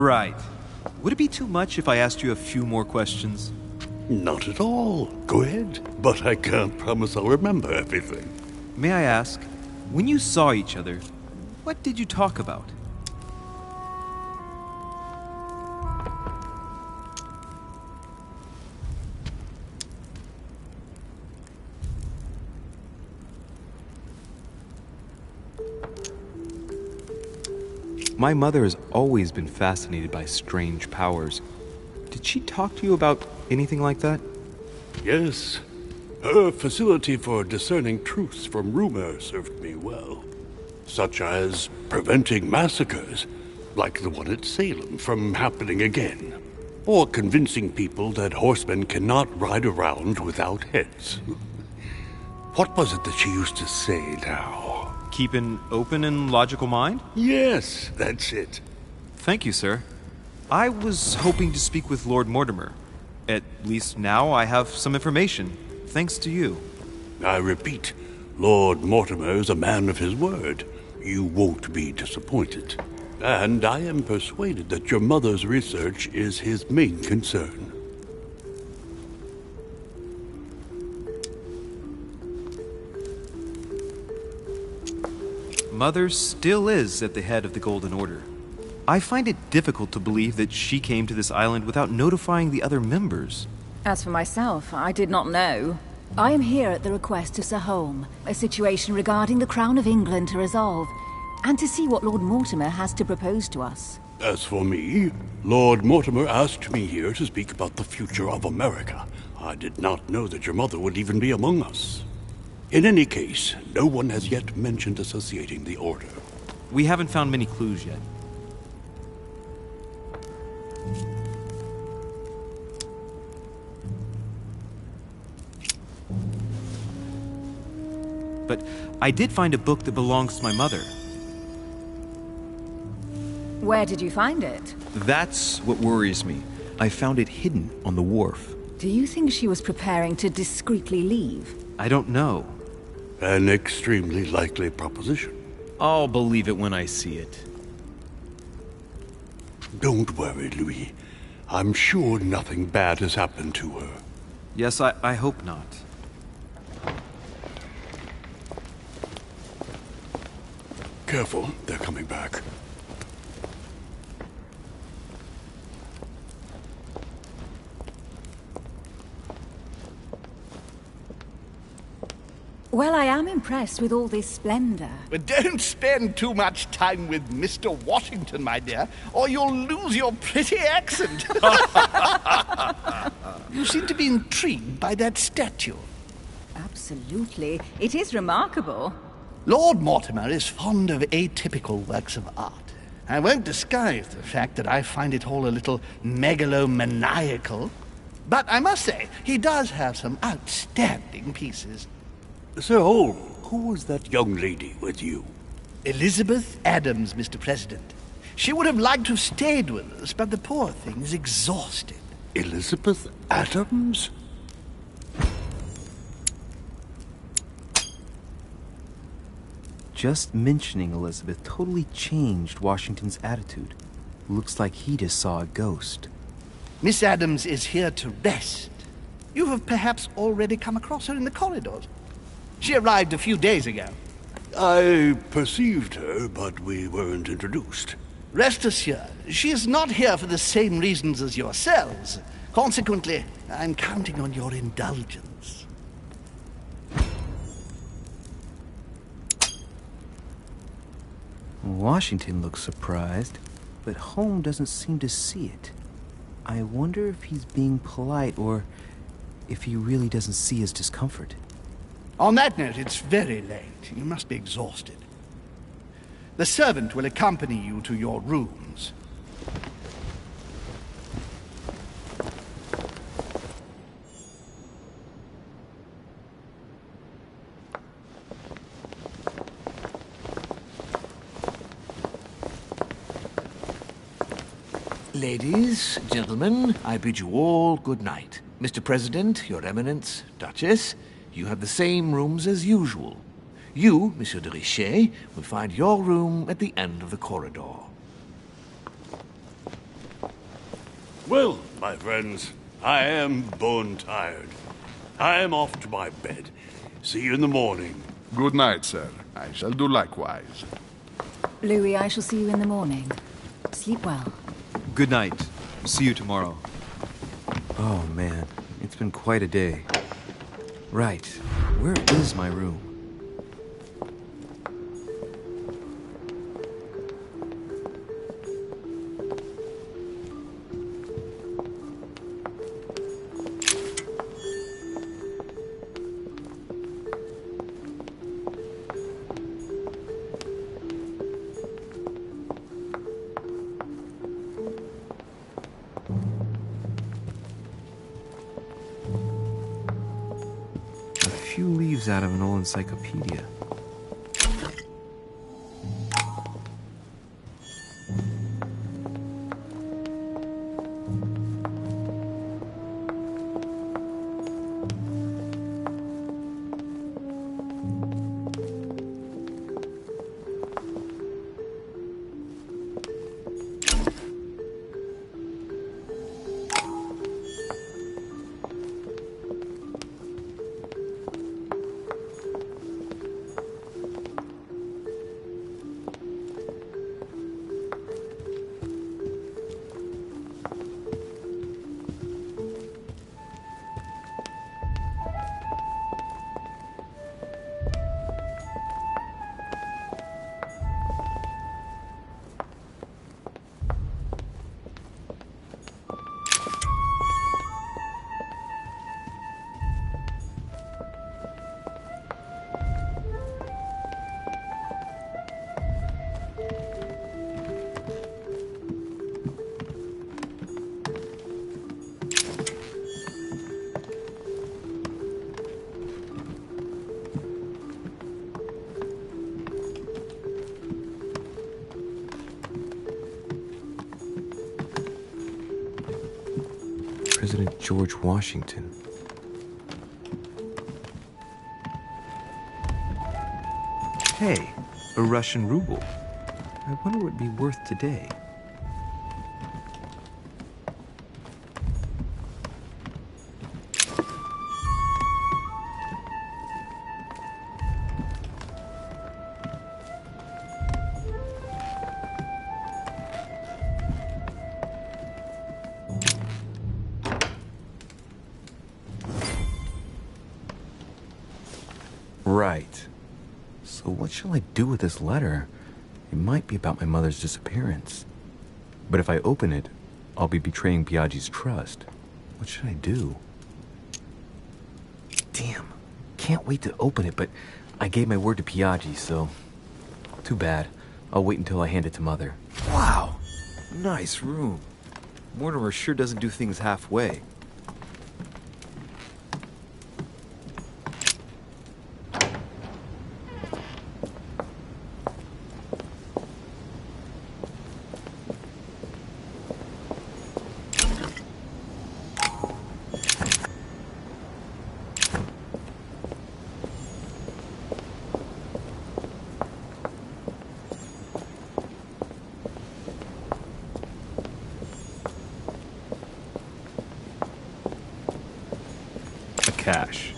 Right. Would it be too much if I asked you a few more questions? Not at all. Go ahead. But I can't promise I'll remember everything. May I ask, when you saw each other, what did you talk about? My mother has always been fascinated by strange powers. Did she talk to you about anything like that? Yes. Her facility for discerning truths from rumor served me well. Such as preventing massacres, like the one at Salem, from happening again. Or convincing people that horsemen cannot ride around without heads. What was it that she used to say now? Keep an open and logical mind? Yes, that's it. Thank you, sir. I was hoping to speak with Lord Mortimer. At least now I have some information, thanks to you. I repeat, Lord Mortimer is a man of his word. You won't be disappointed. And I am persuaded that your mother's research is his main concern. Mother still is at the head of the Golden Order. I find it difficult to believe that she came to this island without notifying the other members. As for myself, I did not know. I am here at the request of Sir Holm, a situation regarding the Crown of England to resolve, and to see what Lord Mortimer has to propose to us. As for me, Lord Mortimer asked me here to speak about the future of America. I did not know that your mother would even be among us. In any case, no one has yet mentioned associating the Order. We haven't found many clues yet. But I did find a book that belongs to my mother. Where did you find it? That's what worries me. I found it hidden on the wharf. Do you think she was preparing to discreetly leave? I don't know. An extremely likely proposition. I'll believe it when I see it. Don't worry, Louis. I'm sure nothing bad has happened to her. Yes, I hope not. Careful, they're coming back. Well, I am impressed with all this splendor. But don't spend too much time with Mr. Washington, my dear, or you'll lose your pretty accent. You seem to be intrigued by that statue. Absolutely. It is remarkable. Lord Mortimer is fond of atypical works of art. I won't disguise the fact that I find it all a little megalomaniacal. But I must say, he does have some outstanding pieces. Sir Holm, who was that young lady with you? Elizabeth Adams, Mr. President. She would have liked to have stayed with us, but the poor thing is exhausted. Elizabeth Adams? Just mentioning Elizabeth totally changed Washington's attitude. Looks like he just saw a ghost. Miss Adams is here to rest. You have perhaps already come across her in the corridors. She arrived a few days ago. I perceived her, but we weren't introduced. Rest assured, she is not here for the same reasons as yourselves. Consequently, I'm counting on your indulgence. Washington looks surprised, but Holm doesn't seem to see it. I wonder if he's being polite or if he really doesn't see his discomfort. On that note, it's very late. You must be exhausted. The servant will accompany you to your rooms. Ladies, gentlemen, I bid you all good night. Mr. President, Your Eminence, Duchess, you have the same rooms as usual. You, Monsieur de Richet, will find your room at the end of the corridor. Well, my friends, I am bone tired. I am off to my bed. See you in the morning. Good night, sir. I shall do likewise. Louis, I shall see you in the morning. Sleep well. Good night. See you tomorrow. Oh man, it's been quite a day. Right, where is my room? A few leaves out of an old encyclopedia. President George Washington. Hey, a Russian ruble. I wonder what it'd be worth today. Right. So what shall I do with this letter? It might be about my mother's disappearance. But if I open it, I'll be betraying Biaggi's trust. What should I do? Damn. Can't wait to open it, but I gave my word to Biaggi, so... Too bad. I'll wait until I hand it to Mother. Wow! Nice room. Mortimer sure doesn't do things halfway. Cash.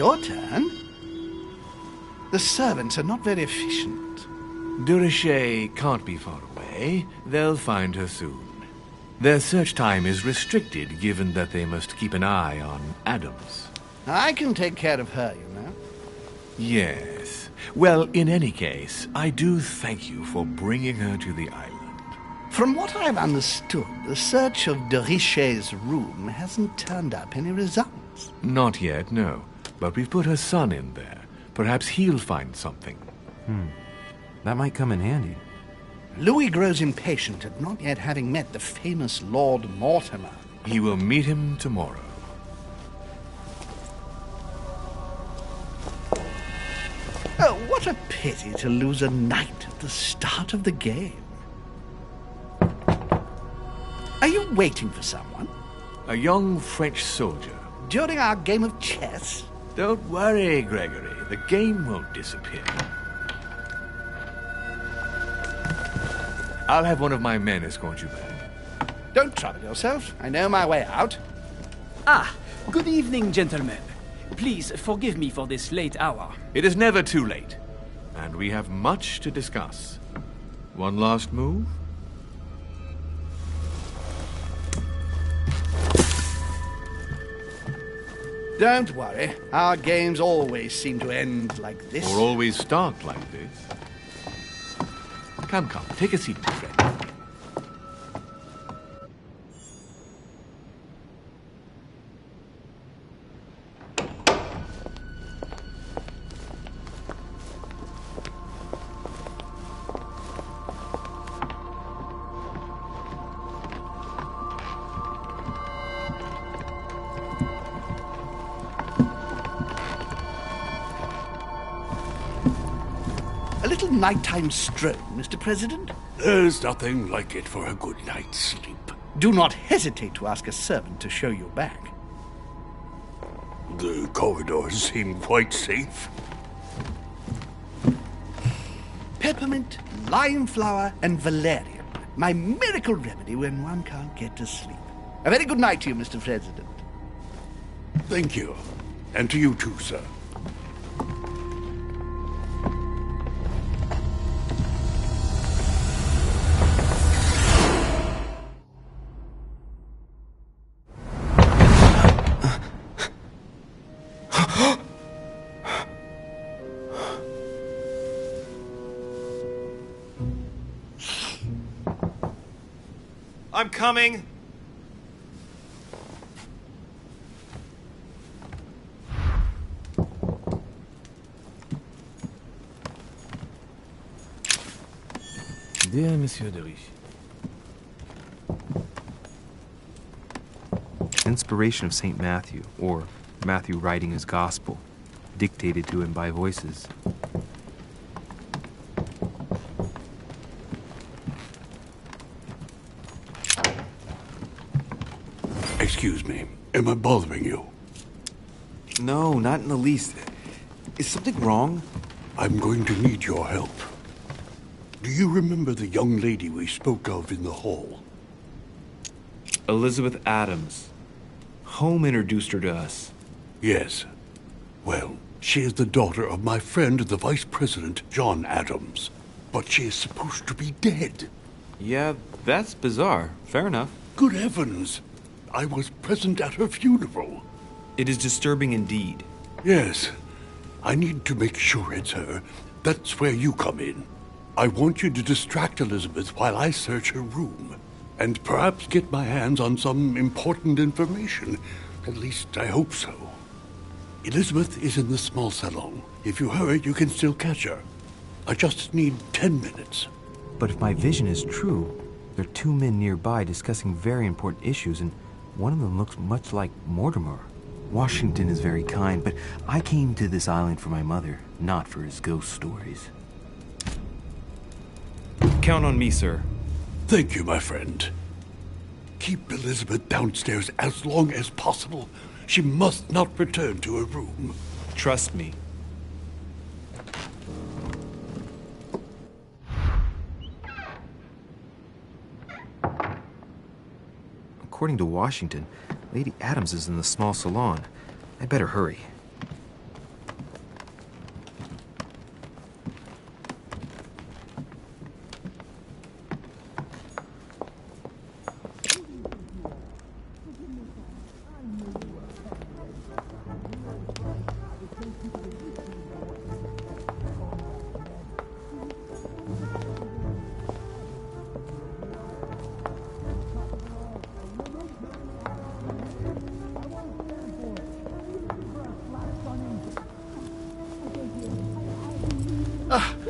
Your turn? The servants are not very efficient. De Richet can't be far away. They'll find her soon. Their search time is restricted, given that they must keep an eye on Adams. I can take care of her, you know. Yes. Well, in any case, I do thank you for bringing her to the island. From what I've understood, the search of de Richet's room hasn't turned up any results. Not yet, no. But we've put her son in there. Perhaps he'll find something. That might come in handy. Louis grows impatient at not yet having met the famous Lord Mortimer. He will meet him tomorrow. Oh, what a pity to lose a knight at the start of the game. Are you waiting for someone? A young French soldier. During our game of chess? Don't worry, Gregory. The game won't disappear. I'll have one of my men escort you back. Don't trouble yourself. I know my way out. Ah, good evening, gentlemen. Please forgive me for this late hour. It is never too late, and we have much to discuss. One last move? Don't worry. Our games always seem to end like this. Or always start like this. Come, take a seat, my friend. A little nighttime stroll, Mr. President? There's nothing like it for a good night's sleep. Do not hesitate to ask a servant to show you back. The corridors seem quite safe. Peppermint, lime flower, and valerian. My miracle remedy when one can't get to sleep. A very good night to you, Mr. President. Thank you. And to you too, sir. I'm coming! Dear Monsieur de Richet. Inspiration of St. Matthew, or Matthew writing his gospel, dictated to him by voices. Excuse me. Am I bothering you? No, not in the least. Is something wrong? I'm going to need your help. Do you remember the young lady we spoke of in the hall? Elizabeth Adams. Home introduced her to us. Yes. Well, she is the daughter of my friend, the Vice President, John Adams. But she is supposed to be dead. Yeah, that's bizarre. Fair enough. Good heavens! I was present at her funeral. It is disturbing indeed. Yes. I need to make sure it's her. That's where you come in. I want you to distract Elizabeth while I search her room. And perhaps get my hands on some important information. At least, I hope so. Elizabeth is in the small salon. If you hurry, you can still catch her. I just need 10 minutes. But if my vision is true, there are two men nearby discussing very important issues, and one of them looks much like Mortimer. Washington is very kind, but I came to this island for my mother, not for his ghost stories. Count on me, sir. Thank you, my friend. Keep Elizabeth downstairs as long as possible. She must not return to her room. Trust me. According to Washington, Lady Adams is in the small salon. I better hurry.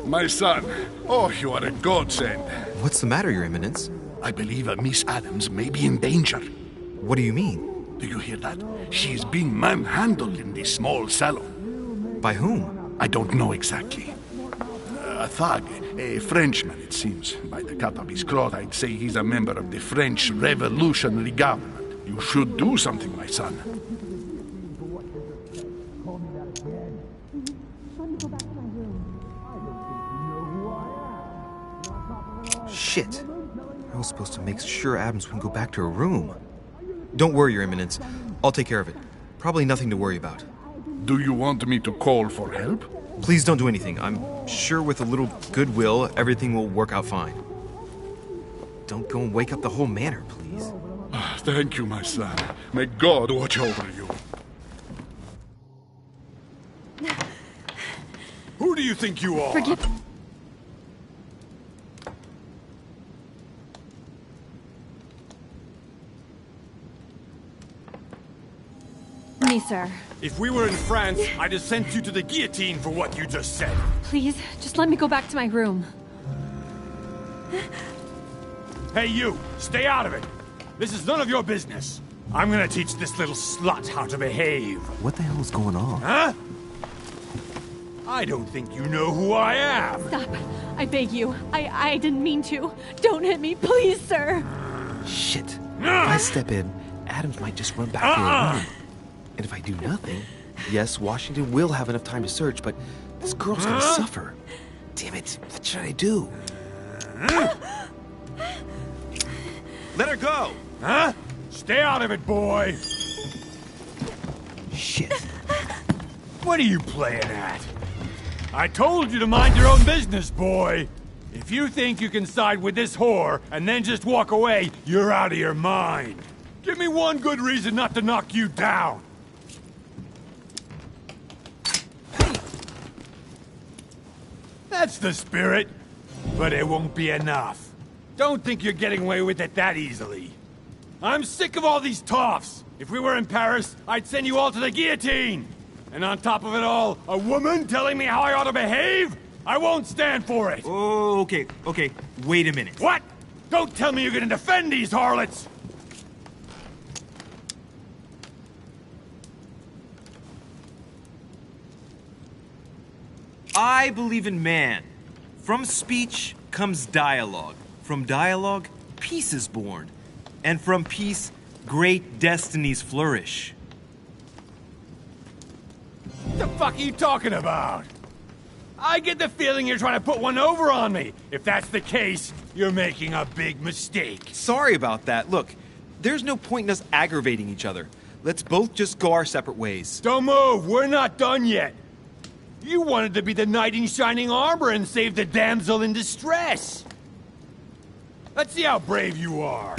My son. Oh, you are a godsend. What's the matter, Your Eminence? I believe Miss Adams may be in danger. What do you mean? Do you hear that? She is being manhandled in this small salon. By whom? I don't know exactly. A thug, a Frenchman, it seems. By the cut of his cloth, I'd say he's a member of the French Revolutionary Government. You should do something, my son. Shit. I was supposed to make sure Adams wouldn't go back to her room. Don't worry, Your Eminence. I'll take care of it. Probably nothing to worry about. Do you want me to call for help? Please don't do anything. I'm sure with a little goodwill, everything will work out fine. Don't go and wake up the whole manor, please. Thank you, my son. May God watch over you. Who do you think you are? Forgive me, sir. If we were in France, I'd have sent you to the guillotine for what you just said. Please, just let me go back to my room. Hey, you! Stay out of it! This is none of your business. I'm gonna teach this little slut how to behave. What the hell is going on? Huh? I don't think you know who I am. Stop. I beg you. I didn't mean to. Don't hit me, please, sir. Shit. If I step in, Adams might just run back to her room. And if I do nothing, yes, Washington will have enough time to search, but this girl's gonna suffer. Damn it, what should I do? Let her go! Huh? Stay out of it, boy! Shit. What are you playing at? I told you to mind your own business, boy! If you think you can side with this whore and then just walk away, you're out of your mind. Give me one good reason not to knock you down. That's the spirit, but it won't be enough. Don't think you're getting away with it that easily. I'm sick of all these toffs. If we were in Paris, I'd send you all to the guillotine. And on top of it all, a woman telling me how I ought to behave? I won't stand for it. Oh, okay. Wait a minute. What? Don't tell me you're gonna defend these harlots! I believe in man. From speech comes dialogue. From dialogue, peace is born. And from peace, great destinies flourish. What the fuck are you talking about? I get the feeling you're trying to put one over on me. If that's the case, you're making a big mistake. Sorry about that. Look, there's no point in us aggravating each other. Let's both just go our separate ways. Don't move. We're not done yet. You wanted to be the knight in shining armor and save the damsel in distress. Let's see how brave you are.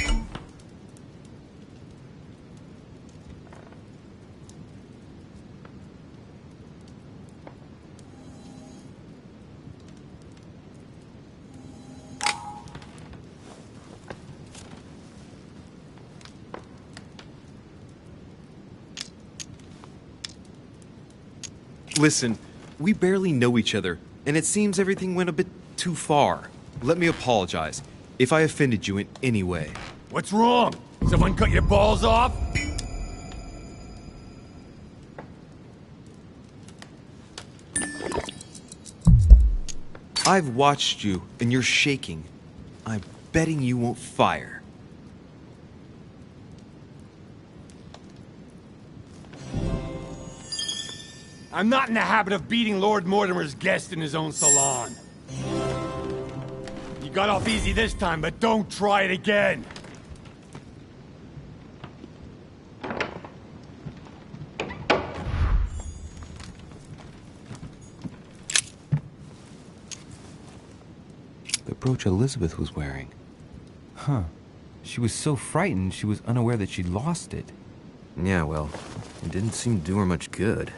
Listen, we barely know each other, and it seems everything went a bit too far. Let me apologize if I offended you in any way. What's wrong? Someone cut your balls off? I've watched you, and you're shaking. I'm betting you won't fire. I'm not in the habit of beating Lord Mortimer's guest in his own salon. You got off easy this time, but don't try it again. The brooch Elizabeth was wearing. Huh. She was so frightened she was unaware that she'd lost it. Yeah, well, it didn't seem to do her much good.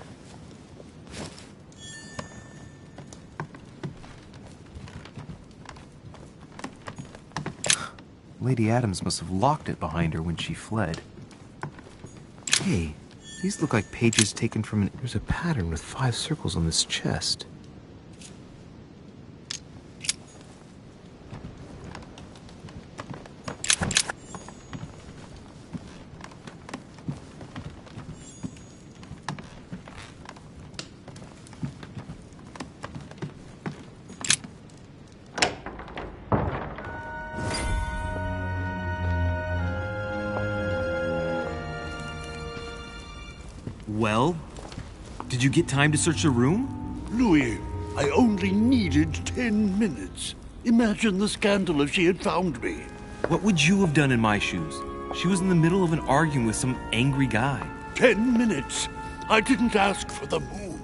Lady Adams must have locked it behind her when she fled. Hey, these look like pages taken from an... There's a pattern with 5 circles on this chest. Well, did you get time to search the room? Louis, I only needed 10 minutes. Imagine the scandal if she had found me. What would you have done in my shoes? She was in the middle of an argument with some angry guy. 10 minutes? I didn't ask for the moon.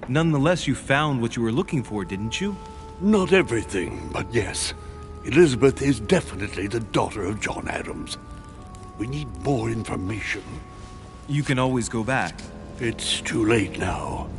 Nonetheless, you found what you were looking for, didn't you? Not everything, but yes. Elizabeth is definitely the daughter of John Adams. We need more information. You can always go back. It's too late now.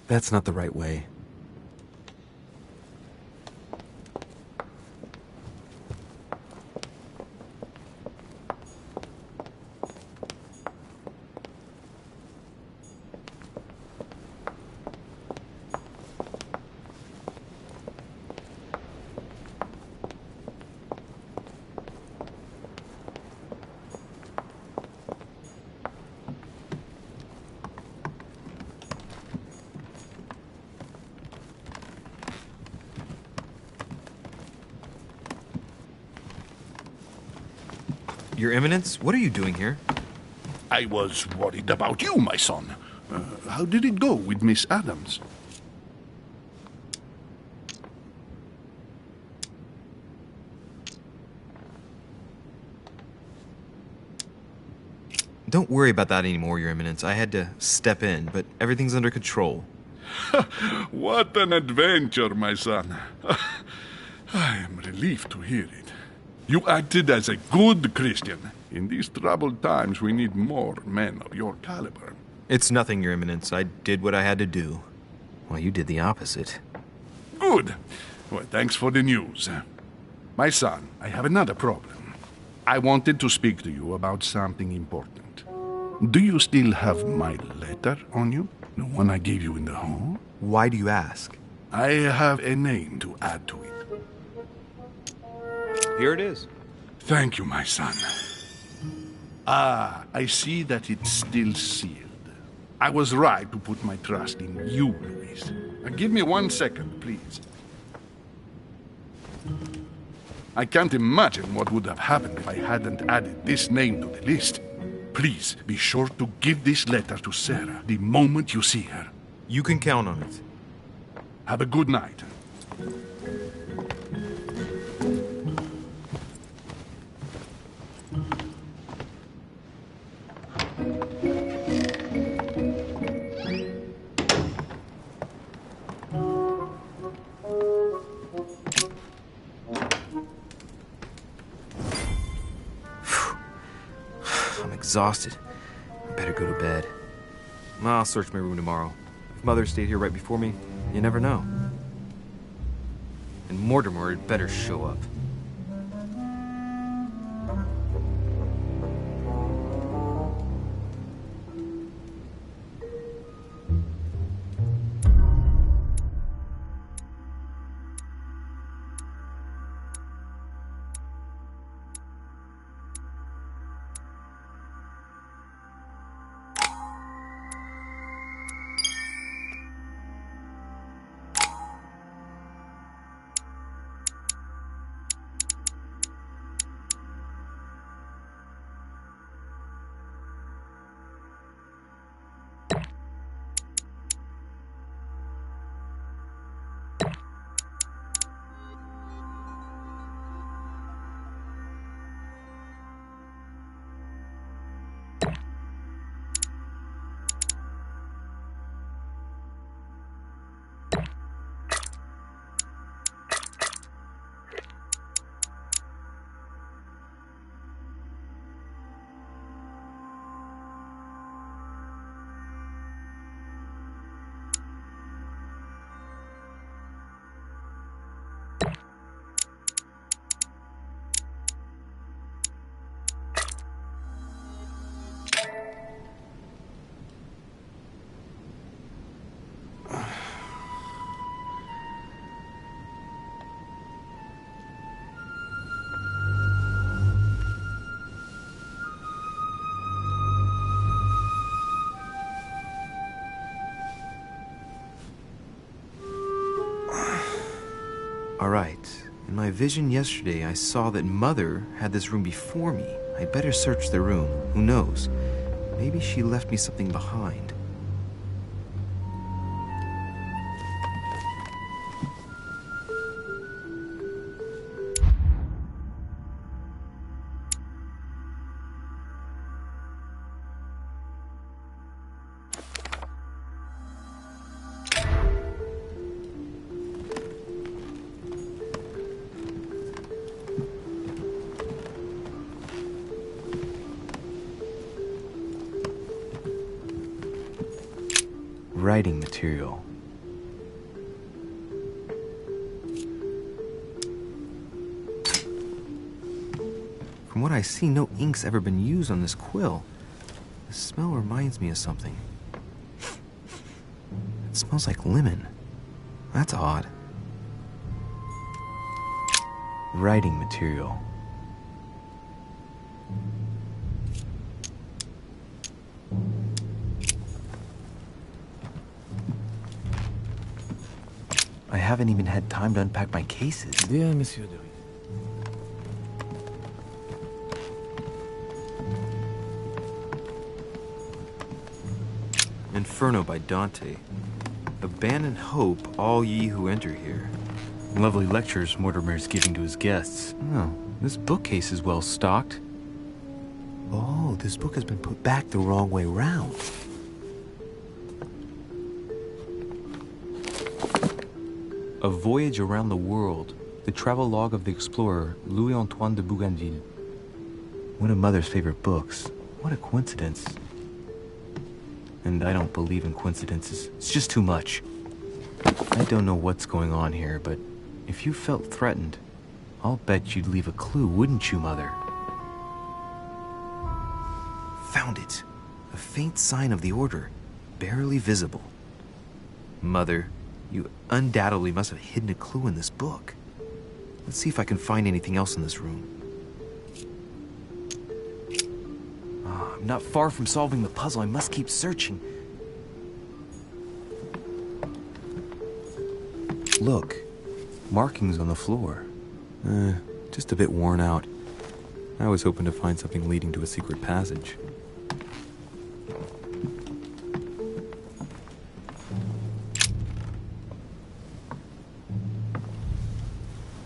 That's not the right way. Your Eminence, what are you doing here? I was worried about you, my son. How did it go with Miss Adams? Don't worry about that anymore, Your Eminence. I had to step in, but everything's under control. What an adventure, my son. I am relieved to hear it. You acted as a good Christian. In these troubled times, we need more men of your caliber. It's nothing, Your Eminence. I did what I had to do. Well, you did the opposite. Good. Well, thanks for the news. My son, I have another problem. I wanted to speak to you about something important. Do you still have my letter on you? The one I gave you in the hall? Why do you ask? I have a name to add to it. Here it is. Thank you, my son. Ah, I see that it's still sealed. I was right to put my trust in you, Louis. Give me 1 second, please. I can't imagine what would have happened if I hadn't added this name to the list. Please, be sure to give this letter to Sarah the moment you see her. You can count on it. Have a good night. I'm exhausted. I better go to bed. I'll search my room tomorrow. If Mother stayed here right before me, you never know. And Mortimer had better show up. Alright. In my vision yesterday, I saw that Mother had this room before me. I better search the room. Who knows? Maybe she left me something behind. Writing material. From what I see, no ink's ever been used on this quill. The smell reminds me of something. It smells like lemon. That's odd. Writing material. I haven't even had time to unpack my cases. Dear Monsieur de Ries. Inferno by Dante. Abandon hope, all ye who enter here. Lovely lectures Mortimer's giving to his guests. Oh, this bookcase is well stocked. Oh, this book has been put back the wrong way round. A Voyage Around the World. The travelogue of the explorer Louis-Antoine de Bougainville. One of Mother's favorite books. What a coincidence. And I don't believe in coincidences. It's just too much. I don't know what's going on here, but if you felt threatened, I'll bet you'd leave a clue, wouldn't you, Mother? Found it. A faint sign of the Order, barely visible. Mother, you undoubtedly must have hidden a clue in this book. Let's see if I can find anything else in this room. I'm not far from solving the puzzle. I must keep searching. Look, markings on the floor. Just a bit worn out. I was hoping to find something leading to a secret passage.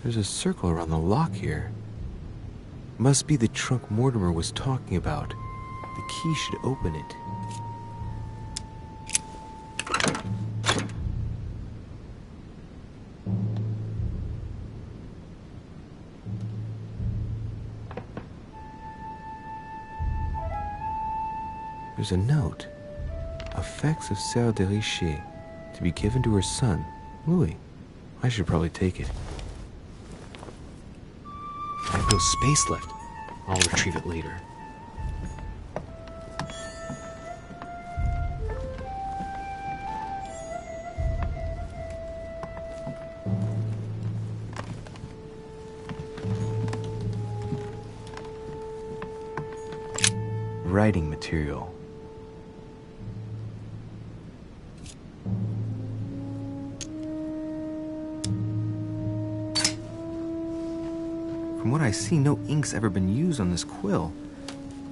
There's a circle around the lock here. Must be the trunk Mortimer was talking about. The key should open it. There's a note. Effects of Sœur de Richet, to be given to her son, Louis. I should probably take it. I have no space left. I'll retrieve it later. Writing material. From what I see, no ink's ever been used on this quill.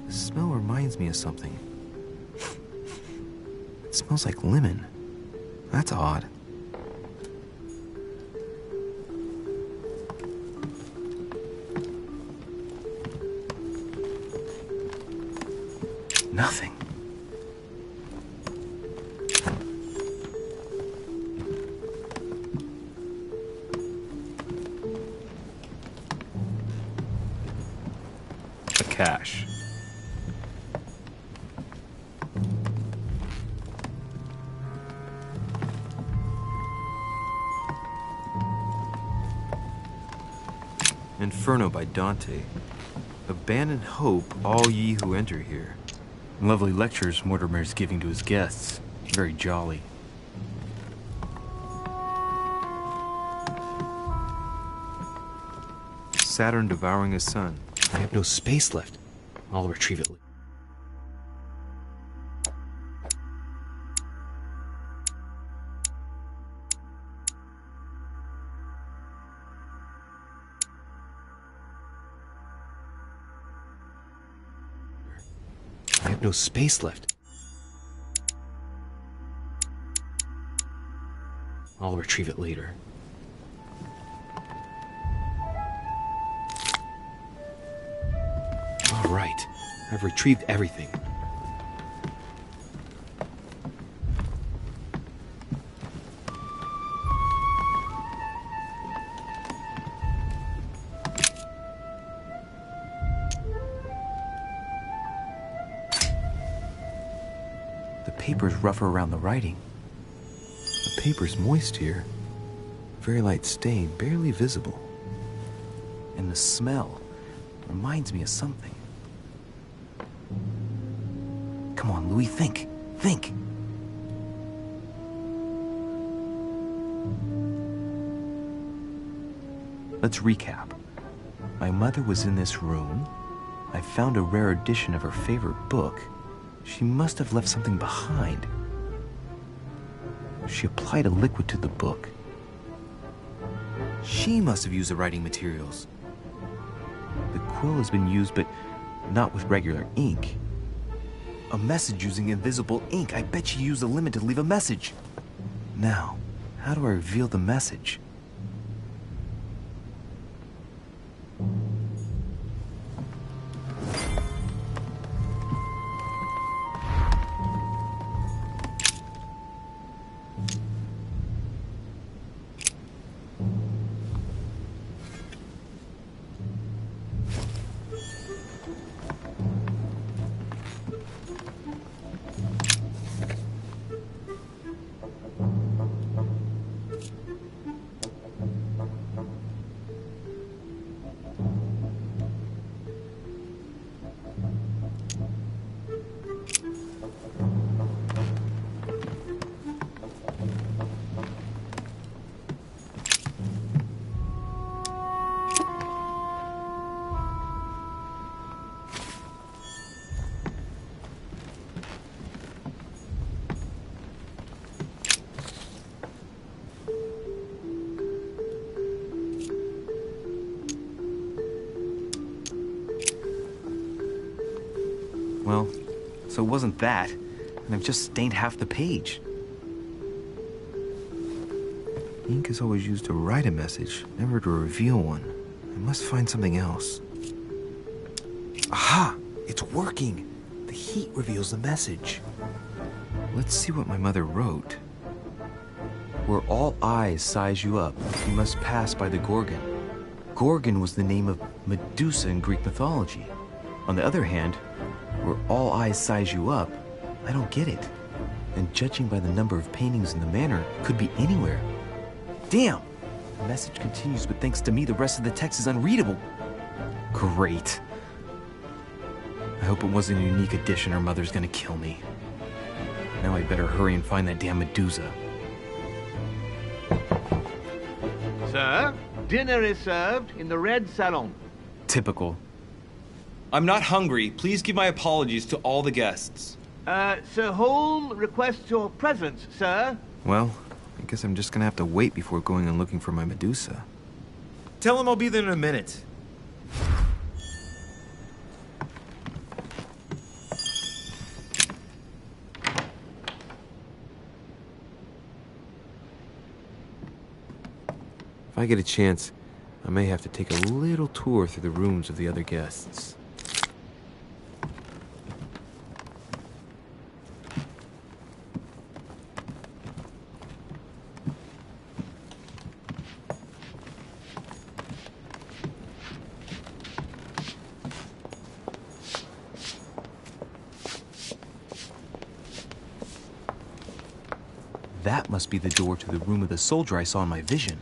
The smell reminds me of something. It smells like lemon. That's odd. Nothing. A cache. Inferno by Dante. Abandon hope, all ye who enter here. Lovely lectures Mortimer's giving to his guests. Very jolly. Saturn devouring his son. I have no space left. I'll retrieve it later. have no space left. I'll retrieve it later. All right, I've retrieved everything. The paper's rougher around the writing. The paper's moist here. Very light stain, barely visible. And the smell reminds me of something. Come on, Louis, think. Think. Let's recap. My mother was in this room. I found a rare edition of her favorite book. She must have left something behind. She applied a liquid to the book. She must have used the writing materials. The quill has been used, but not with regular ink. A message using invisible ink. I bet she used a limit to leave a message. Now, how do I reveal the message? Well, so it wasn't that, and I've just stained half the page. Ink is always used to write a message, never to reveal one. I must find something else. Aha! It's working! The heat reveals the message. Let's see what my mother wrote. Where all eyes size you up, you must pass by the Gorgon. Gorgon was the name of Medusa in Greek mythology. On the other hand, where all eyes size you up, I don't get it. And judging by the number of paintings in the manor, could be anywhere. Damn! The message continues, but thanks to me, the rest of the text is unreadable. Great. I hope it wasn't a unique edition or Mother's gonna kill me. Now I better hurry and find that damn Medusa. Sir, dinner is served in the red salon. Typical. I'm not hungry. Please give my apologies to all the guests. Sir Holm requests your presence, sir. Well, I guess I'm just gonna have to wait before going and looking for my Medusa. Tell him I'll be there in a minute. If I get a chance, I may have to take a little tour through the rooms of the other guests. That must be the door to the room of the soldier I saw in my vision.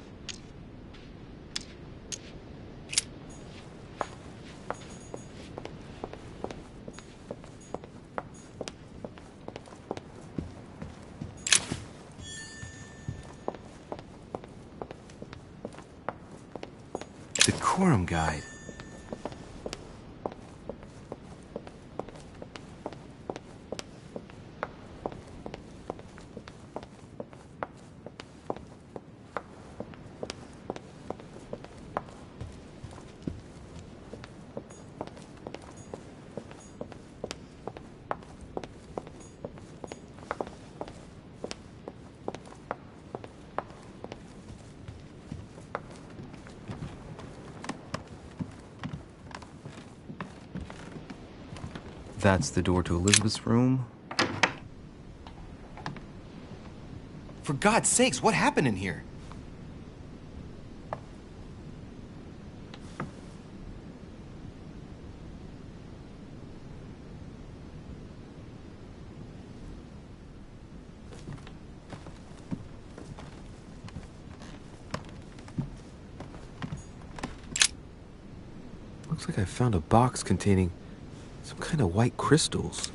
Decorum guide. That's the door to Elizabeth's room. For God's sakes, what happened in here? Looks like I found a box containing some kind of white crystals.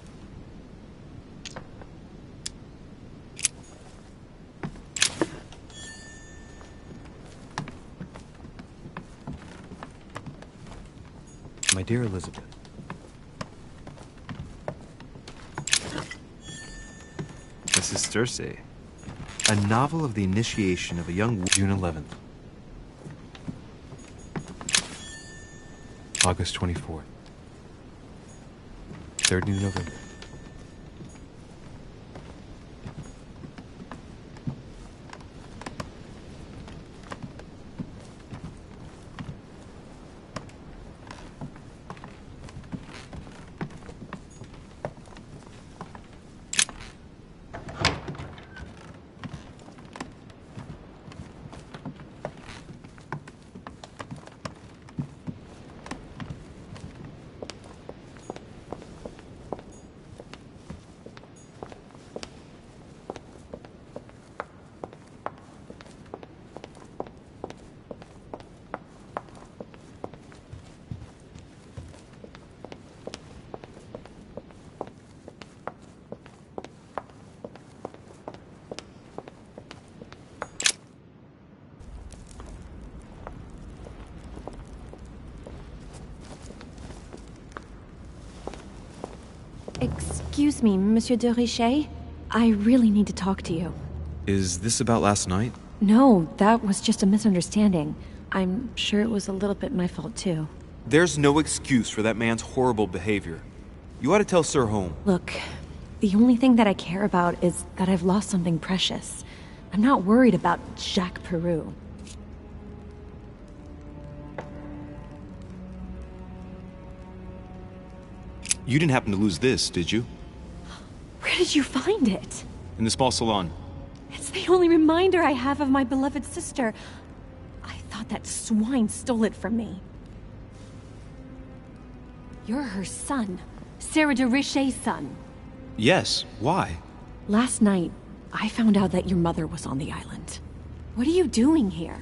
My dear Elizabeth, this is Circe, a novel of the initiation of a young June 11th. August 24th. 3rd New November. Excuse me, Monsieur de Richet? I really need to talk to you. Is this about last night? No, that was just a misunderstanding. I'm sure it was a little bit my fault, too. There's no excuse for that man's horrible behavior. You ought to tell Sir Home. Look, the only thing that I care about is that I've lost something precious. I'm not worried about Jacques Peru. You didn't happen to lose this, did you? Where did you find it? In the small salon. It's the only reminder I have of my beloved sister. I thought that swine stole it from me. You're her son. Sarah de Richet's son. Yes, why? Last night, I found out that your mother was on the island. What are you doing here?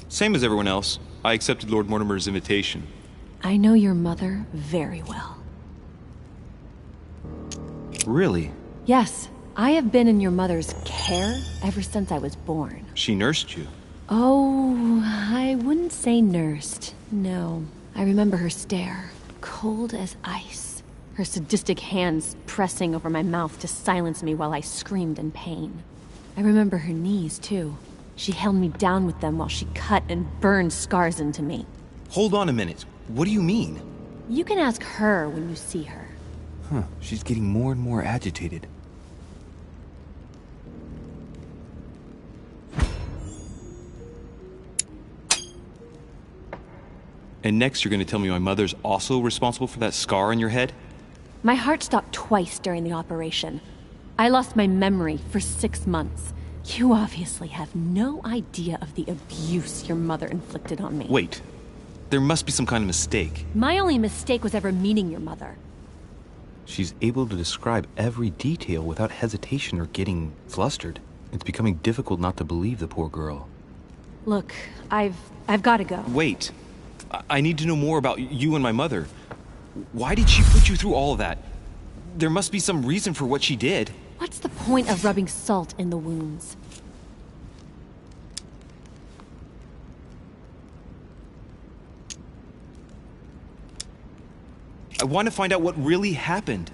Same as everyone else. I accepted Lord Mortimer's invitation. I know your mother very well. Really? Yes, I have been in your mother's care ever since I was born. She nursed you. Oh, I wouldn't say nursed. No. I remember her stare, cold as ice. Her sadistic hands pressing over my mouth to silence me while I screamed in pain. I remember her knees, too. She held me down with them while she cut and burned scars into me. Hold on a minute. What do you mean? You can ask her when you see her. Huh, she's getting more and more agitated. And next you're gonna tell me my mother's also responsible for that scar on your head? My heart stopped twice during the operation. I lost my memory for 6 months. You obviously have no idea of the abuse your mother inflicted on me. Wait. There must be some kind of mistake. My only mistake was ever meeting your mother. She's able to describe every detail without hesitation or getting flustered. It's becoming difficult not to believe the poor girl. Look, I've got to go. Wait. I need to know more about you and my mother. Why did she put you through all of that? There must be some reason for what she did. What's the point of rubbing salt in the wounds? I want to find out what really happened.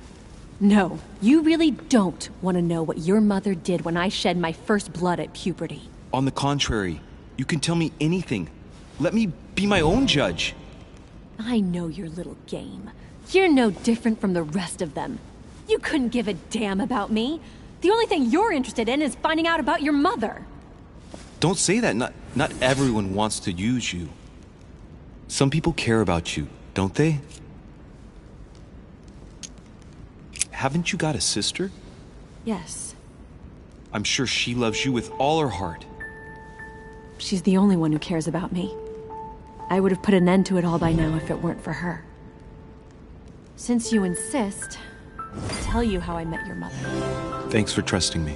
No, you really don't want to know what your mother did when I shed my first blood at puberty. On the contrary, you can tell me anything. Let me be my own judge. I know your little game. You're no different from the rest of them. You couldn't give a damn about me. The only thing you're interested in is finding out about your mother. Don't say that. Not everyone wants to use you. Some people care about you, don't they? Haven't you got a sister? Yes. I'm sure she loves you with all her heart. She's the only one who cares about me. I would have put an end to it all by now if it weren't for her. Since you insist, I'll tell you how I met your mother. Thanks for trusting me.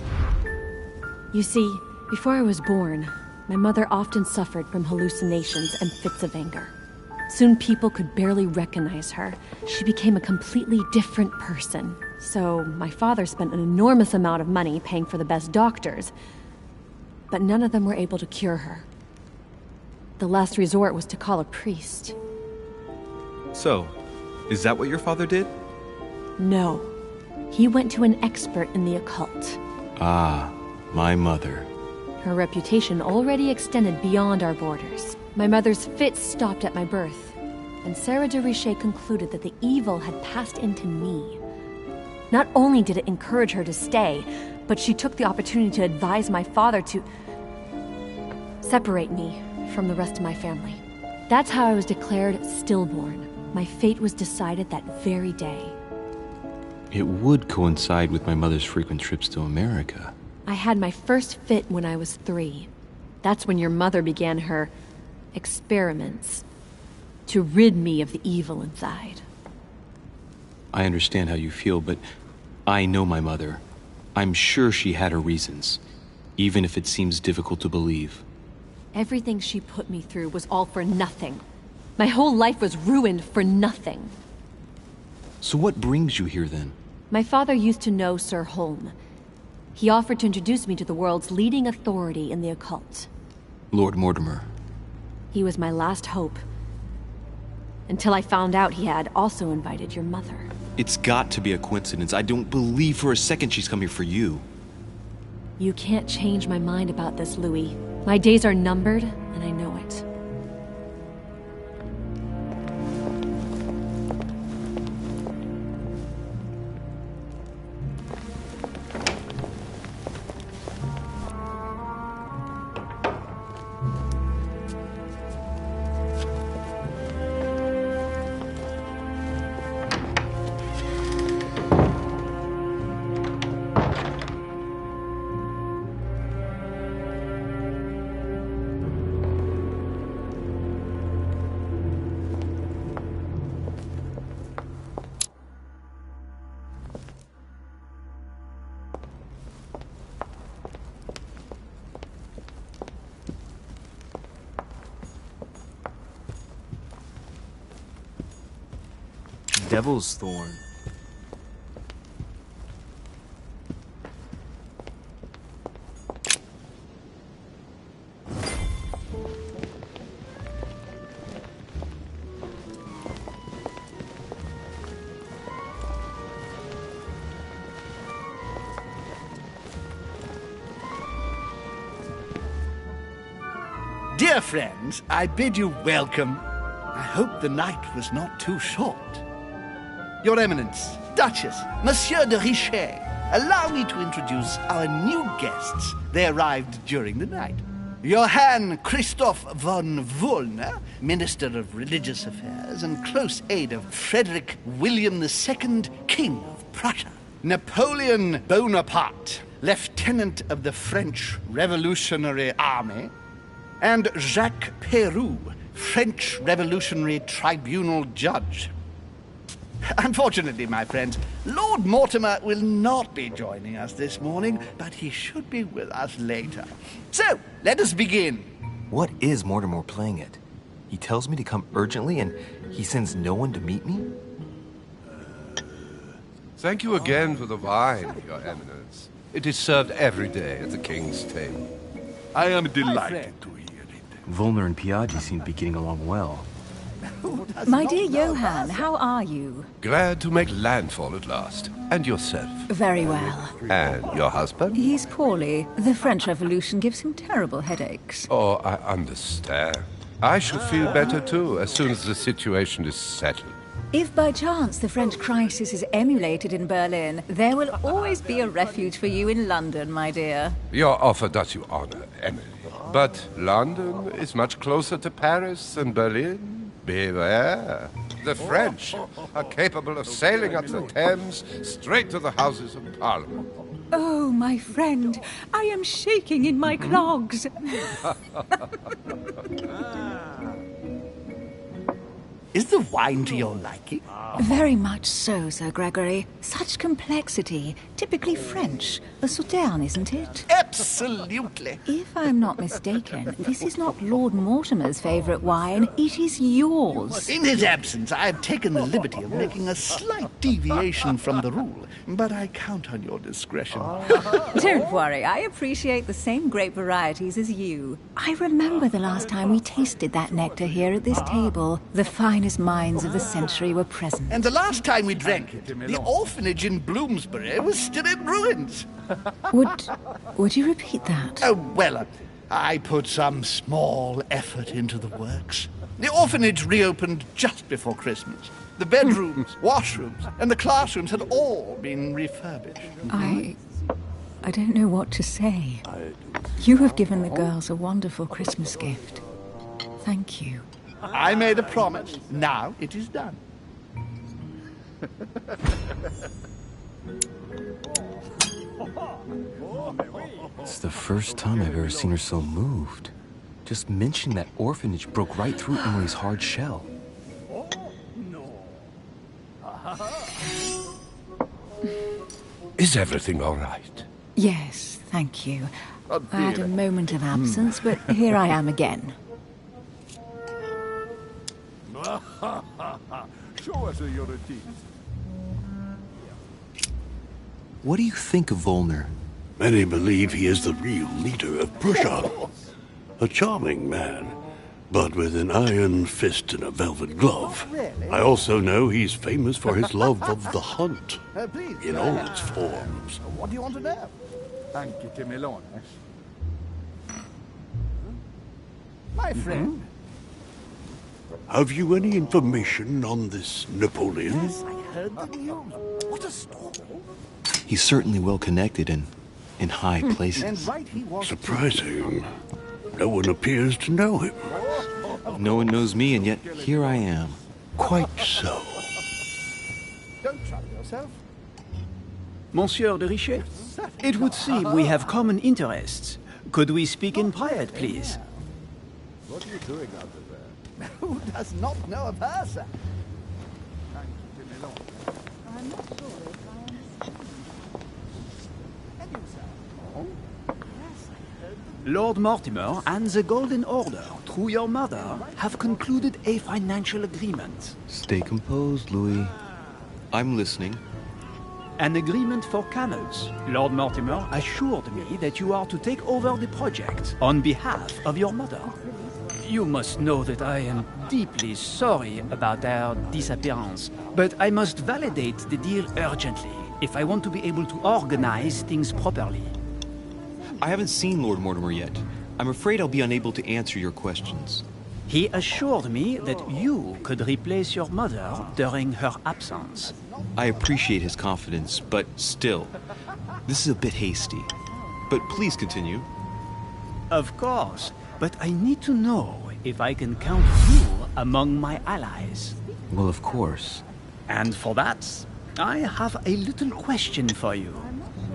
You see, before I was born, my mother often suffered from hallucinations and fits of anger. Soon people could barely recognize her. She became a completely different person. So my father spent an enormous amount of money paying for the best doctors, but none of them were able to cure her. The last resort was to call a priest. So, is that what your father did? No. He went to an expert in the occult. Ah, my mother. Her reputation already extended beyond our borders. My mother's fits stopped at my birth, and Sarah de Richet concluded that the evil had passed into me. Not only did it encourage her to stay, but she took the opportunity to advise my father to separate me from the rest of my family. That's how I was declared stillborn. My fate was decided that very day. It would coincide with my mother's frequent trips to America. I had my first fit when I was 3. That's when your mother began her experiments to rid me of the evil inside. I understand how you feel, but I know my mother. I'm sure she had her reasons, even if it seems difficult to believe. Everything she put me through was all for nothing. My whole life was ruined for nothing. So what brings you here then? My father used to know Sir Holm. He offered to introduce me to the world's leading authority in the occult. Lord Mortimer. He was my last hope. Until I found out he had also invited your mother. It's got to be a coincidence. I don't believe for a second she's come here for you. You can't change my mind about this, Louis. My days are numbered, and I know it. Devil's Thorn. Dear friends, I bid you welcome. I hope the night was not too short. Your Eminence, Duchess, Monsieur de Richet, allow me to introduce our new guests. They arrived during the night. Johann Christoph von Wollner, Minister of Religious Affairs and close aide of Frederick William II, King of Prussia. Napoleon Bonaparte, Lieutenant of the French Revolutionary Army. And Jacques Peroux, French Revolutionary Tribunal Judge. Unfortunately, my friends, Lord Mortimer will not be joining us this morning, but he should be with us later. So, let us begin. What is Mortimer playing at? He tells me to come urgently and he sends no one to meet me? Thank you again for the wine, Your Eminence. It is served every day at the King's table. I am delighted to hear it. Wollner and Piaggi seem to be getting along well. My dear Johann, how are you? Glad to make landfall at last. And yourself? Very well. And your husband? He's poorly. The French Revolution gives him terrible headaches. Oh, I understand. I shall feel better too, as soon as the situation is settled. If by chance the French crisis is emulated in Berlin, there will always be a refuge for you in London, my dear. Your offer does you honor, Emily. But London is much closer to Paris than Berlin. Beware. The French are capable of sailing up the Thames straight to the Houses of Parliament. Oh, my friend, I am shaking in my clogs. Is the wine to your liking? Very much so, Sir Gregory. Such complexity. Typically French. A Sauterne, isn't it? Absolutely. If I'm not mistaken, this is not Lord Mortimer's favourite wine. It is yours. In his absence, I have taken the liberty of making a slight deviation from the rule, but I count on your discretion. Don't worry, I appreciate the same grape varieties as you. I remember the last time we tasted that nectar here at this table. The finest minds of the century were present. And the last time we drank it, the orphanage in Bloomsbury was still in ruins. Would you repeat that? Oh, well, I put some small effort into the works. The orphanage reopened just before Christmas. The bedrooms, washrooms, and the classrooms had all been refurbished. I don't know what to say. You have given the girls a wonderful Christmas gift. Thank you. I made a promise. Now it is done. It's the first time I've ever seen her so moved. Just mentioning that orphanage broke right through Emily's hard shell. Is everything all right? Yes, thank you. I had a moment of absence, but here I am again. Show us your teeth. What do you think of Volner? Many believe he is the real leader of Prussia. A charming man, but with an iron fist and a velvet glove. I also know he's famous for his love of the hunt, in all its forms. What do you want to know? Anche te melone. My friend. Have you any information on this Napoleon? Yes, I heard the news. What a storm. He's certainly well connected and in high places. And right he was. Surprising. No one appears to know him. No one knows me, and yet here I am. Quite so. Don't trouble yourself. Monsieur de Richet, it would seem we have common interests. Could we speak in private, please? What are you doing out there? Who does not know of her, sir? I'm not sure if I understand. And you, sir? Yes, I heard Lord Mortimer and the Golden Order, through your mother, have concluded a financial agreement. Stay composed, Louis. I'm listening. An agreement for camels. Lord Mortimer assured me that you are to take over the project on behalf of your mother. You must know that I am deeply sorry about their disappearance, but I must validate the deal urgently if I want to be able to organize things properly. I haven't seen Lord Mortimer yet. I'm afraid I'll be unable to answer your questions. He assured me that you could replace your mother during her absence. I appreciate his confidence, but still, this is a bit hasty. But please continue. Of course, but I need to know if I can count you among my allies. Well, of course. And for that, I have a little question for you.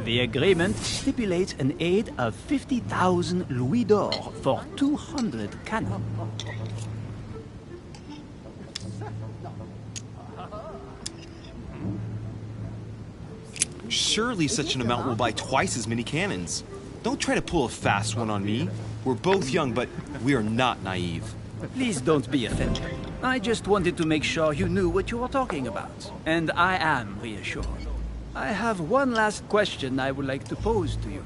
The agreement stipulates an aid of 50,000 louis d'or for 200 cannon. Surely such an amount will buy twice as many cannons. Don't try to pull a fast one on me. We're both young, but we are not naive. Please don't be offended. I just wanted to make sure you knew what you were talking about. And I am reassured. I have one last question I would like to pose to you.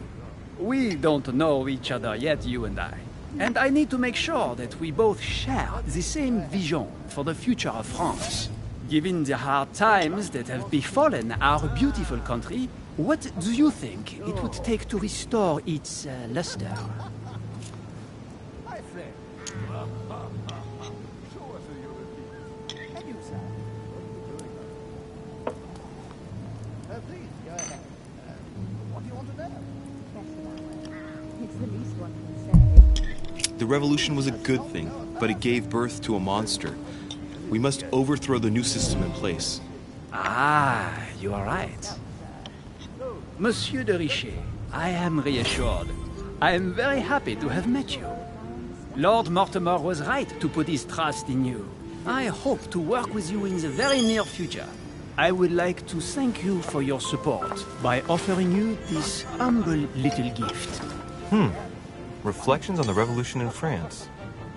We don't know each other yet, you and I. And I need to make sure that we both share the same vision for the future of France. Given the hard times that have befallen our beautiful country, what do you think it would take to restore its luster? My friend. Show us your teeth. And you, sir? Please, go ahead. What do you want to know? It's the least one can say. the revolution was a good thing, but it gave birth to a monster. We must overthrow the new system in place. Ah, you are right. Monsieur de Richet, I am reassured. I am very happy to have met you. Lord Mortimer was right to put his trust in you. I hope to work with you in the very near future. I would like to thank you for your support by offering you this humble little gift. Reflections on the Revolution in France.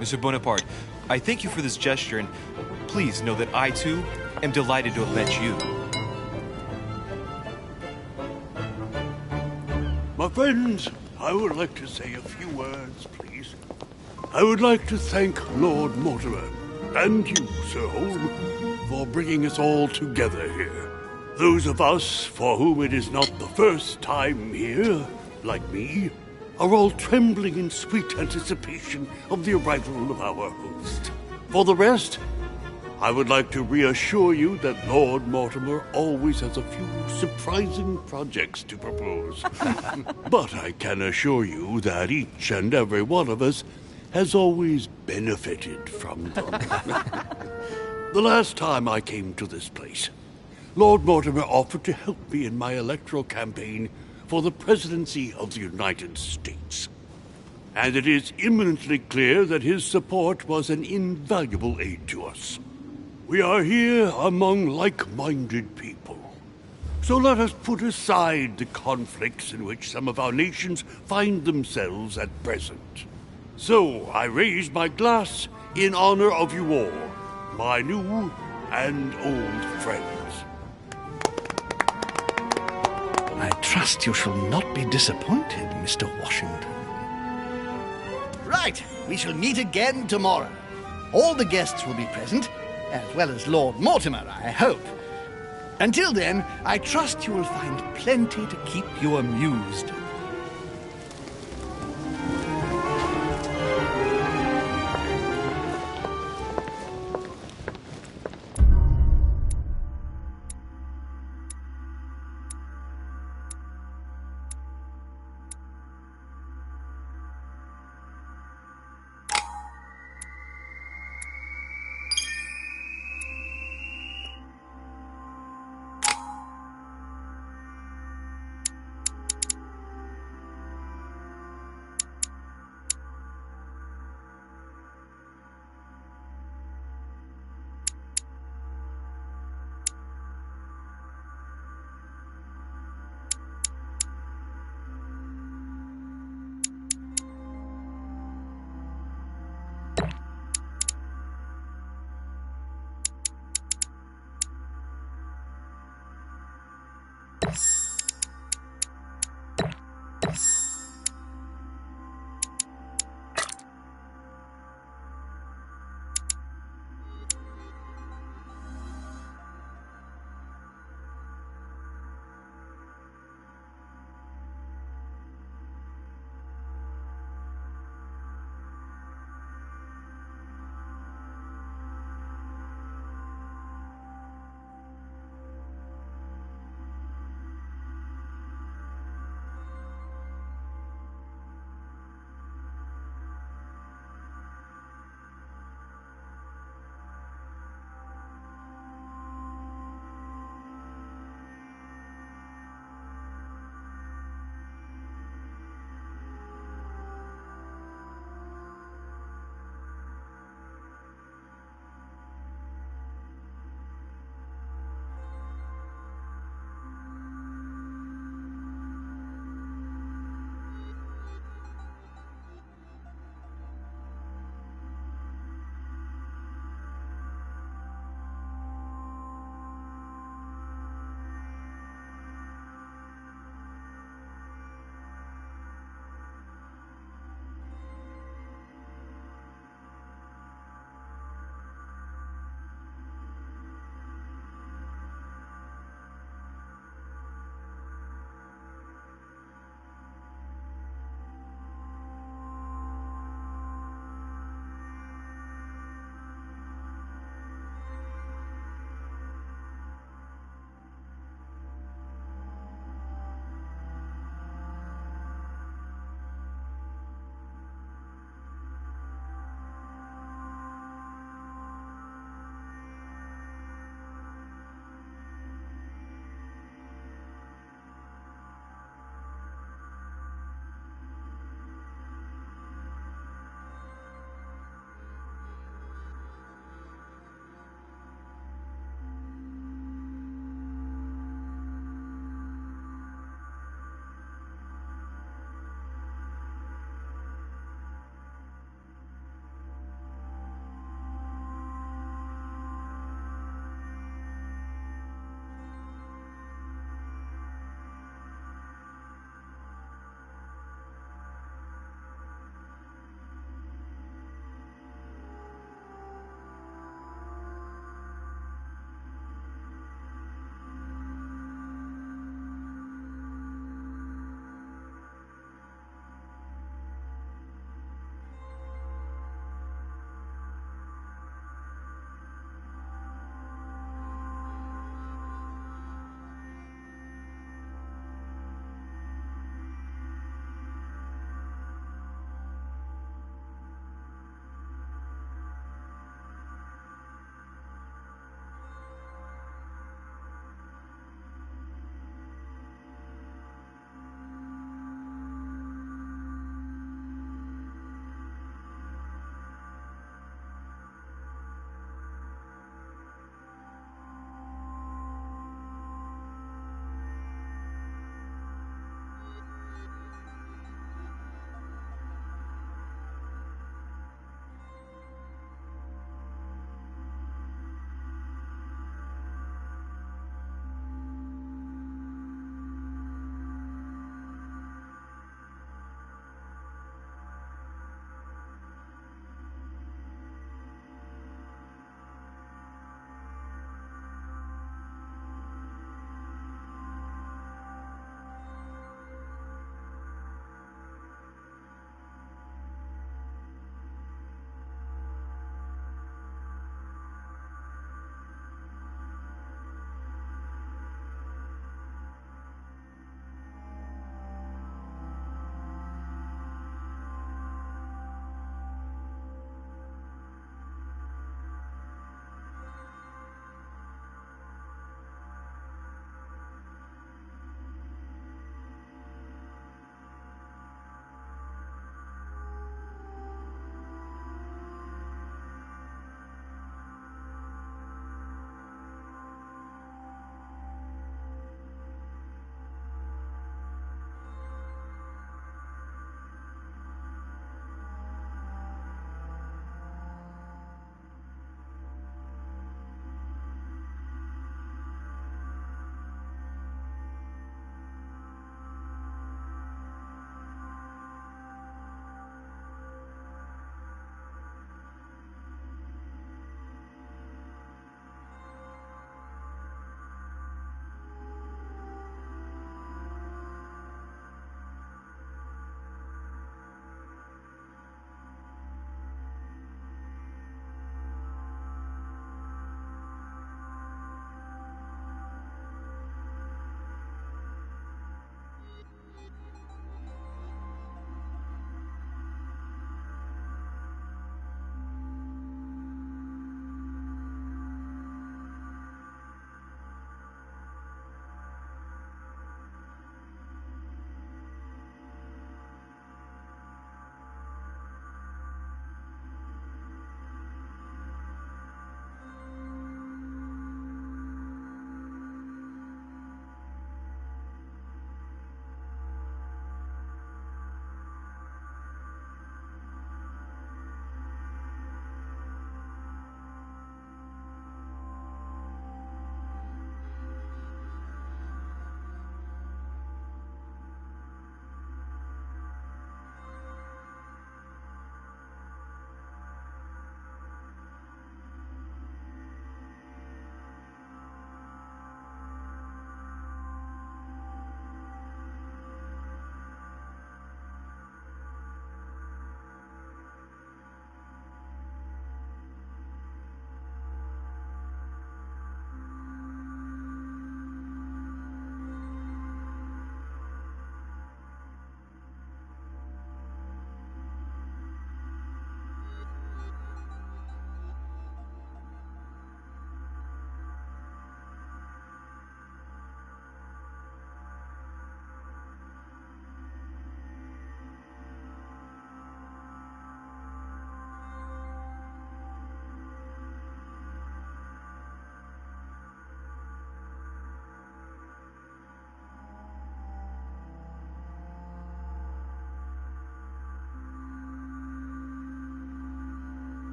Monsieur Bonaparte, I thank you for this gesture, and please know that I, too, am delighted to have met you. My friends, I would like to say a few words, please. I would like to thank Lord Mortimer, and you, Sir Holm, for bringing us all together here. Those of us for whom it is not the first time here, like me, are all trembling in sweet anticipation of the arrival of our host. For the rest, I would like to reassure you that Lord Mortimer always has a few surprising projects to propose. But I can assure you that each and every one of us has always benefited from them. The last time I came to this place, Lord Mortimer offered to help me in my electoral campaign for the presidency of the United States. And it is eminently clear that his support was an invaluable aid to us. We are here among like-minded people. So let us put aside the conflicts in which some of our nations find themselves at present. So I raise my glass in honor of you all, my new and old friends. I trust you shall not be disappointed, Mr. Washington. Right, we shall meet again tomorrow. All the guests will be present, as well as Lord Mortimer, I hope. Until then, I trust you will find plenty to keep you amused.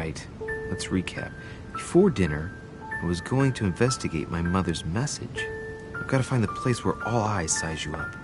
Right. Let's recap. Before dinner, I was going to investigate my mother's message. I've got to find the place where all eyes size you up.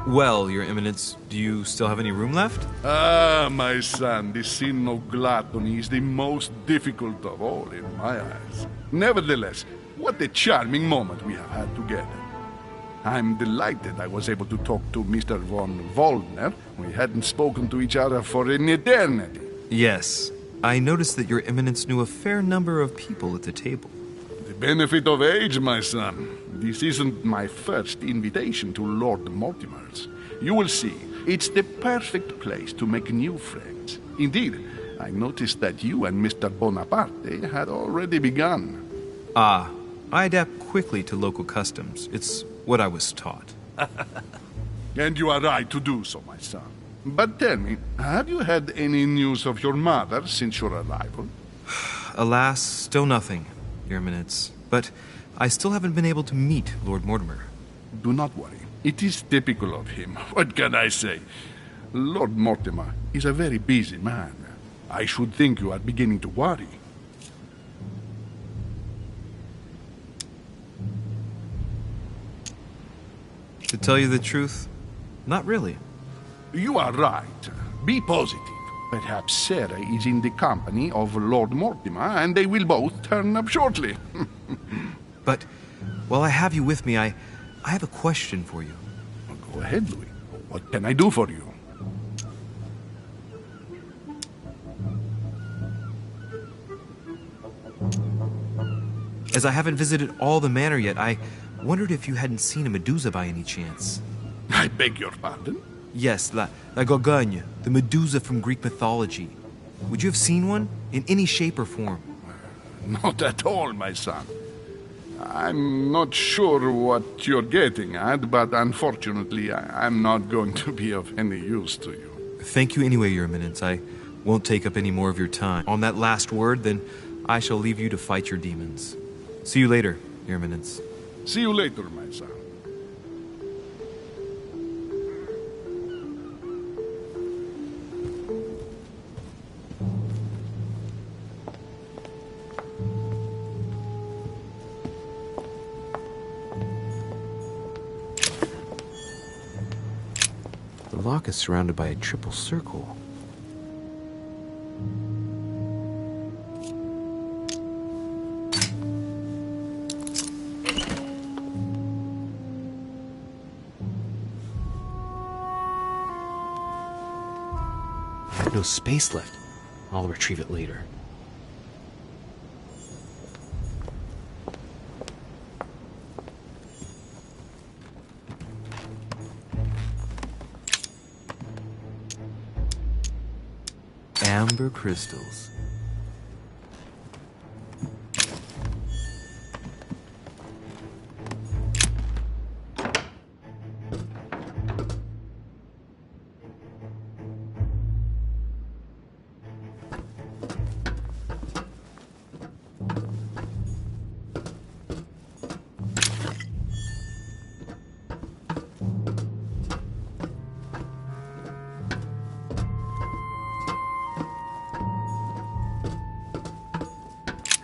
Well, Your Eminence, do you still have any room left? Ah, my son, the sin of gluttony is the most difficult of all in my eyes. Nevertheless, what a charming moment we have had together. I'm delighted I was able to talk to Mr. von Waldner. We hadn't spoken to each other for an eternity. Yes. I noticed that Your Eminence knew a fair number of people at the table. The benefit of age, my son. This isn't my first invitation to Lord Mortimer's. You will see, it's the perfect place to make new friends. Indeed, I noticed that you and Mr. Bonaparte had already begun. Ah, I adapt quickly to local customs. It's what I was taught. And you are right to do so, my son. But tell me, have you had any news of your mother since your arrival? Alas, still nothing, Your Eminence. But I still haven't been able to meet Lord Mortimer. Do not worry. It is typical of him. What can I say? Lord Mortimer is a very busy man. I should think you are beginning to worry. To tell you the truth, not really. You are right. Be positive. Perhaps Sarah is in the company of Lord Mortimer, and they will both turn up shortly. But while I have you with me, I have a question for you. Go ahead, Louis. What can I do for you? As I haven't visited all the manor yet, I wondered if you hadn't seen a Medusa by any chance. I beg your pardon? Yes, La Gorgogne, the Medusa from Greek mythology. Would you have seen one? In any shape or form? Not at all, my son. I'm not sure what you're getting at, but unfortunately, I'm not going to be of any use to you. Thank you anyway, Your Eminence. I won't take up any more of your time. On that last word, then I shall leave you to fight your demons. See you later, Your Eminence. See you later, my son. The lock is surrounded by a triple circle. I have no space left. I'll retrieve it later. Amber crystals.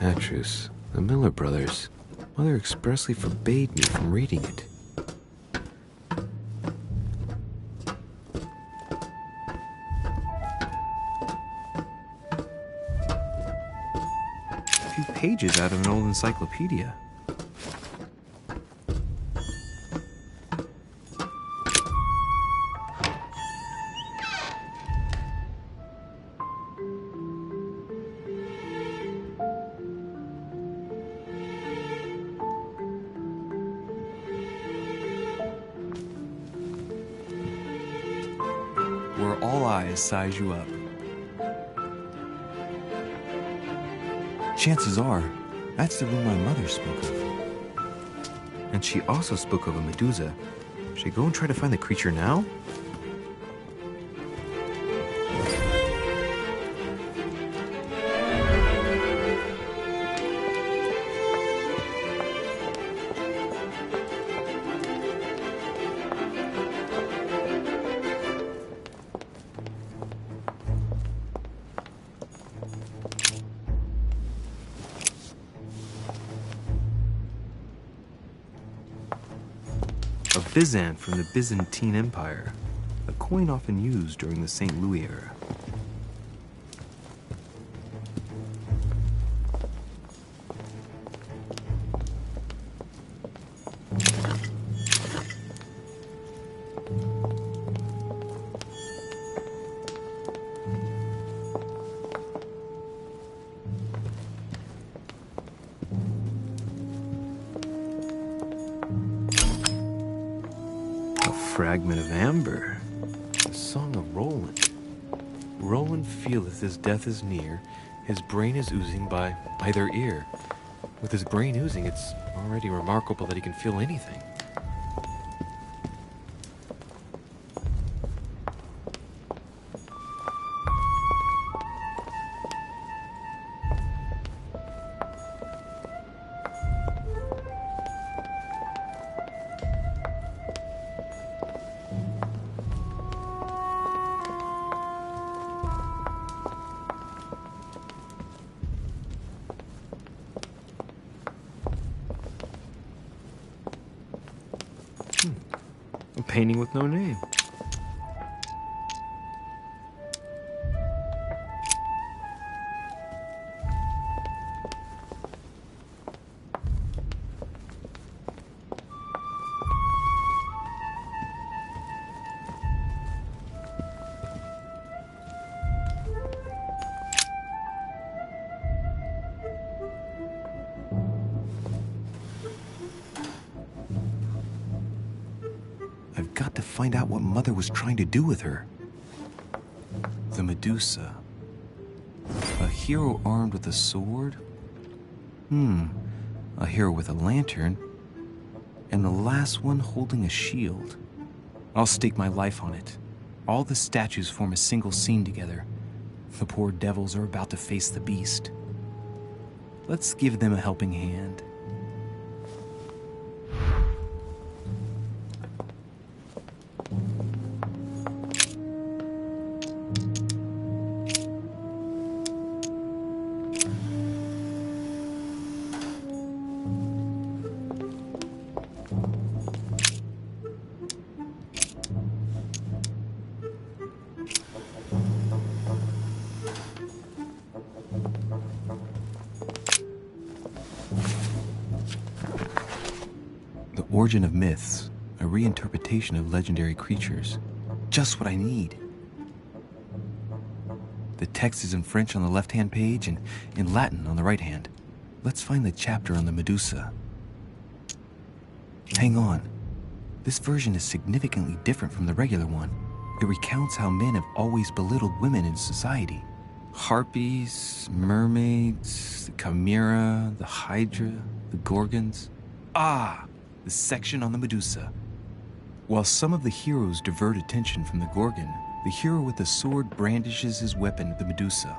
Atrus, the Miller brothers. Mother expressly forbade me from reading it. pages out of an old encyclopedia. Where all eyes size you up. Chances are, that's the room my mother spoke of. And she also spoke of a Medusa. Should I go and try to find the creature now? A Byzant from the Byzantine Empire, a coin often used during the St. Louis era. Fragment of amber, the song of Roland. Roland feeleth his death is near, his brain is oozing by either ear. With his brain oozing, it's already remarkable that he can feel anything. A painting with no name. I've got to find out what Mother was trying to do with her. The Medusa. A hero armed with a sword? A hero with a lantern. And the last one holding a shield. I'll stake my life on it. All the statues form a single scene together. The poor devils are about to face the beast. Let's give them a helping hand. Origin of myths, a reinterpretation of legendary creatures. Just what I need. The text is in French on the left-hand page and in Latin on the right hand. Let's find the chapter on the Medusa. Hang on. This version is significantly different from the regular one. It recounts how men have always belittled women in society. Harpies, mermaids, the chimera, the hydra, the gorgons. The section on the Medusa. While some of the heroes divert attention from the Gorgon, the hero with the sword brandishes his weapon at the Medusa.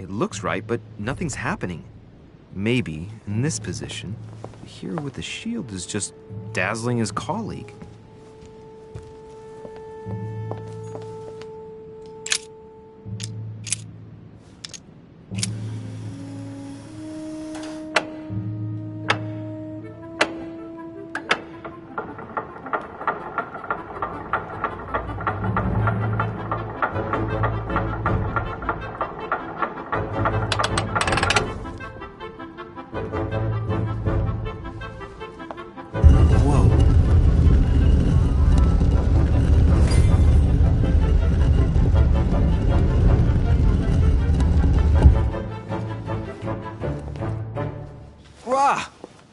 It looks right, but nothing's happening. Maybe, in this position, the hero with the shield is just dazzling his colleague.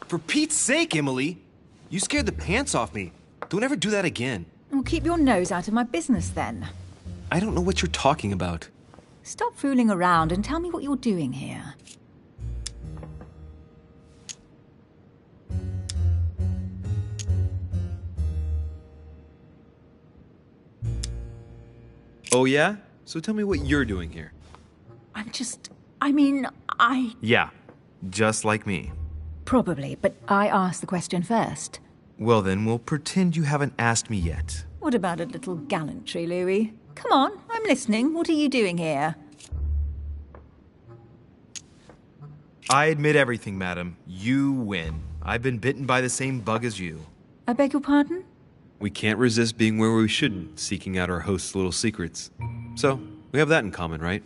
For Pete's sake, Emily! You scared the pants off me. Don't ever do that again. Well, keep your nose out of my business then. I don't know what you're talking about. Stop fooling around and tell me what you're doing here. Oh yeah? So tell me what you're doing here. Yeah, just like me. Probably, but I asked the question first. Well then, we'll pretend you haven't asked me yet. What about a little gallantry, Louis? Come on, I'm listening. What are you doing here? I admit everything, madam. You win. I've been bitten by the same bug as you. I beg your pardon? We can't resist being where we shouldn't, seeking out our host's little secrets. So, we have that in common, right?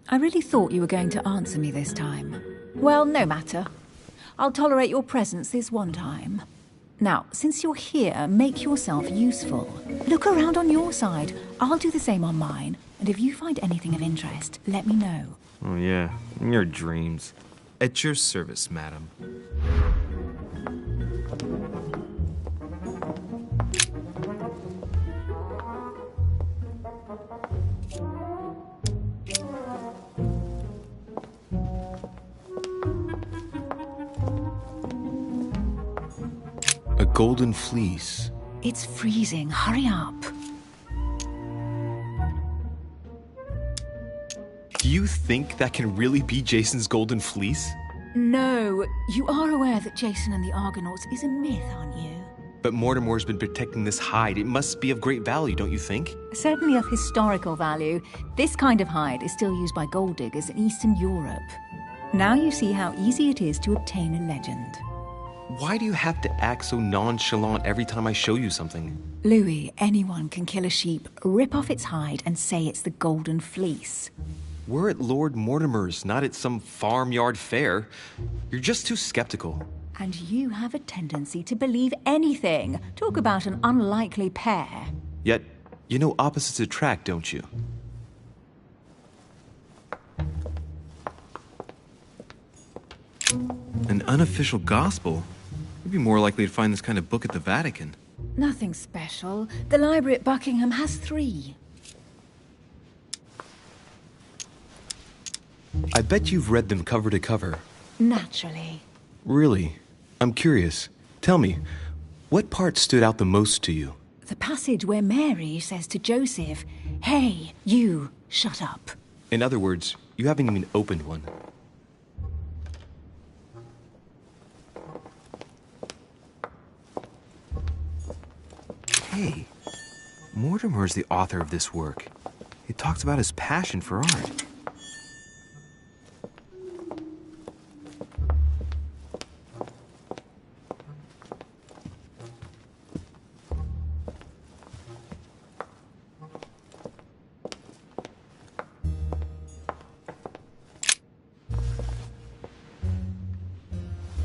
I really thought you were going to answer me this time. Well, no matter. I'll tolerate your presence this one time. Now, since you're here, make yourself useful. Look around on your side. I'll do the same on mine. And if you find anything of interest, let me know. Oh yeah, in your dreams. At your service, madam. A golden fleece. It's freezing. Hurry up. Do you think that can really be Jason's golden fleece? No. You are aware that Jason and the Argonauts is a myth, aren't you? But Mortimer's been protecting this hide. It must be of great value, don't you think? Certainly of historical value. This kind of hide is still used by gold diggers in Eastern Europe. Now you see how easy it is to obtain a legend. Why do you have to act so nonchalant every time I show you something? Louis, anyone can kill a sheep, rip off its hide, and say it's the Golden Fleece. We're at Lord Mortimer's, not at some farmyard fair. You're just too skeptical. And you have a tendency to believe anything. Talk about an unlikely pair. Yet, you know opposites attract, don't you? An unofficial gospel? You'd be more likely to find this kind of book at the Vatican. Nothing special. The library at Buckingham has 3. I bet you've read them cover to cover. Naturally. Really? I'm curious. Tell me, what part stood out the most to you? The passage where Mary says to Joseph, "Hey, you, shut up." In other words, you haven't even opened one. Hey, Mortimer's the author of this work. It talks about his passion for art.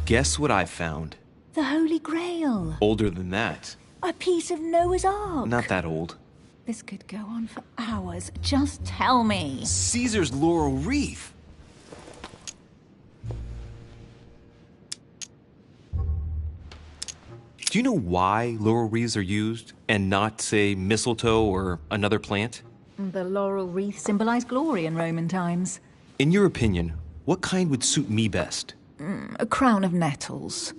Guess what I found? The Holy Grail. Older than that. A piece of Noah's Ark. Not that old. This could go on for hours. Just tell me. Caesar's laurel wreath. Do you know why laurel wreaths are used and not, say, mistletoe or another plant? The laurel wreath symbolized glory in Roman times. In your opinion, what kind would suit me best? A crown of nettles.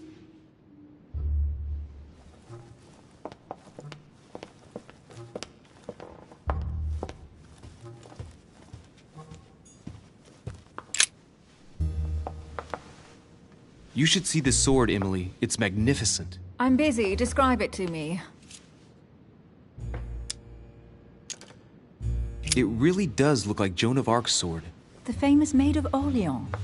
You should see this sword, Emily. It's magnificent. I'm busy. Describe it to me. It really does look like Joan of Arc's sword. The famous Maid of Orleans.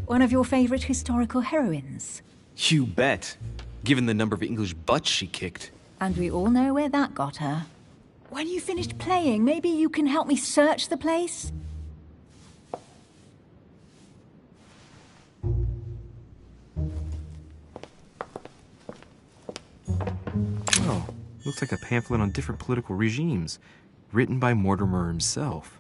One of your favorite historical heroines. You bet. Given the number of English butts she kicked. And we all know where that got her. When you finished playing, maybe you can help me search the place? Oh, looks like a pamphlet on different political regimes, written by Mortimer himself.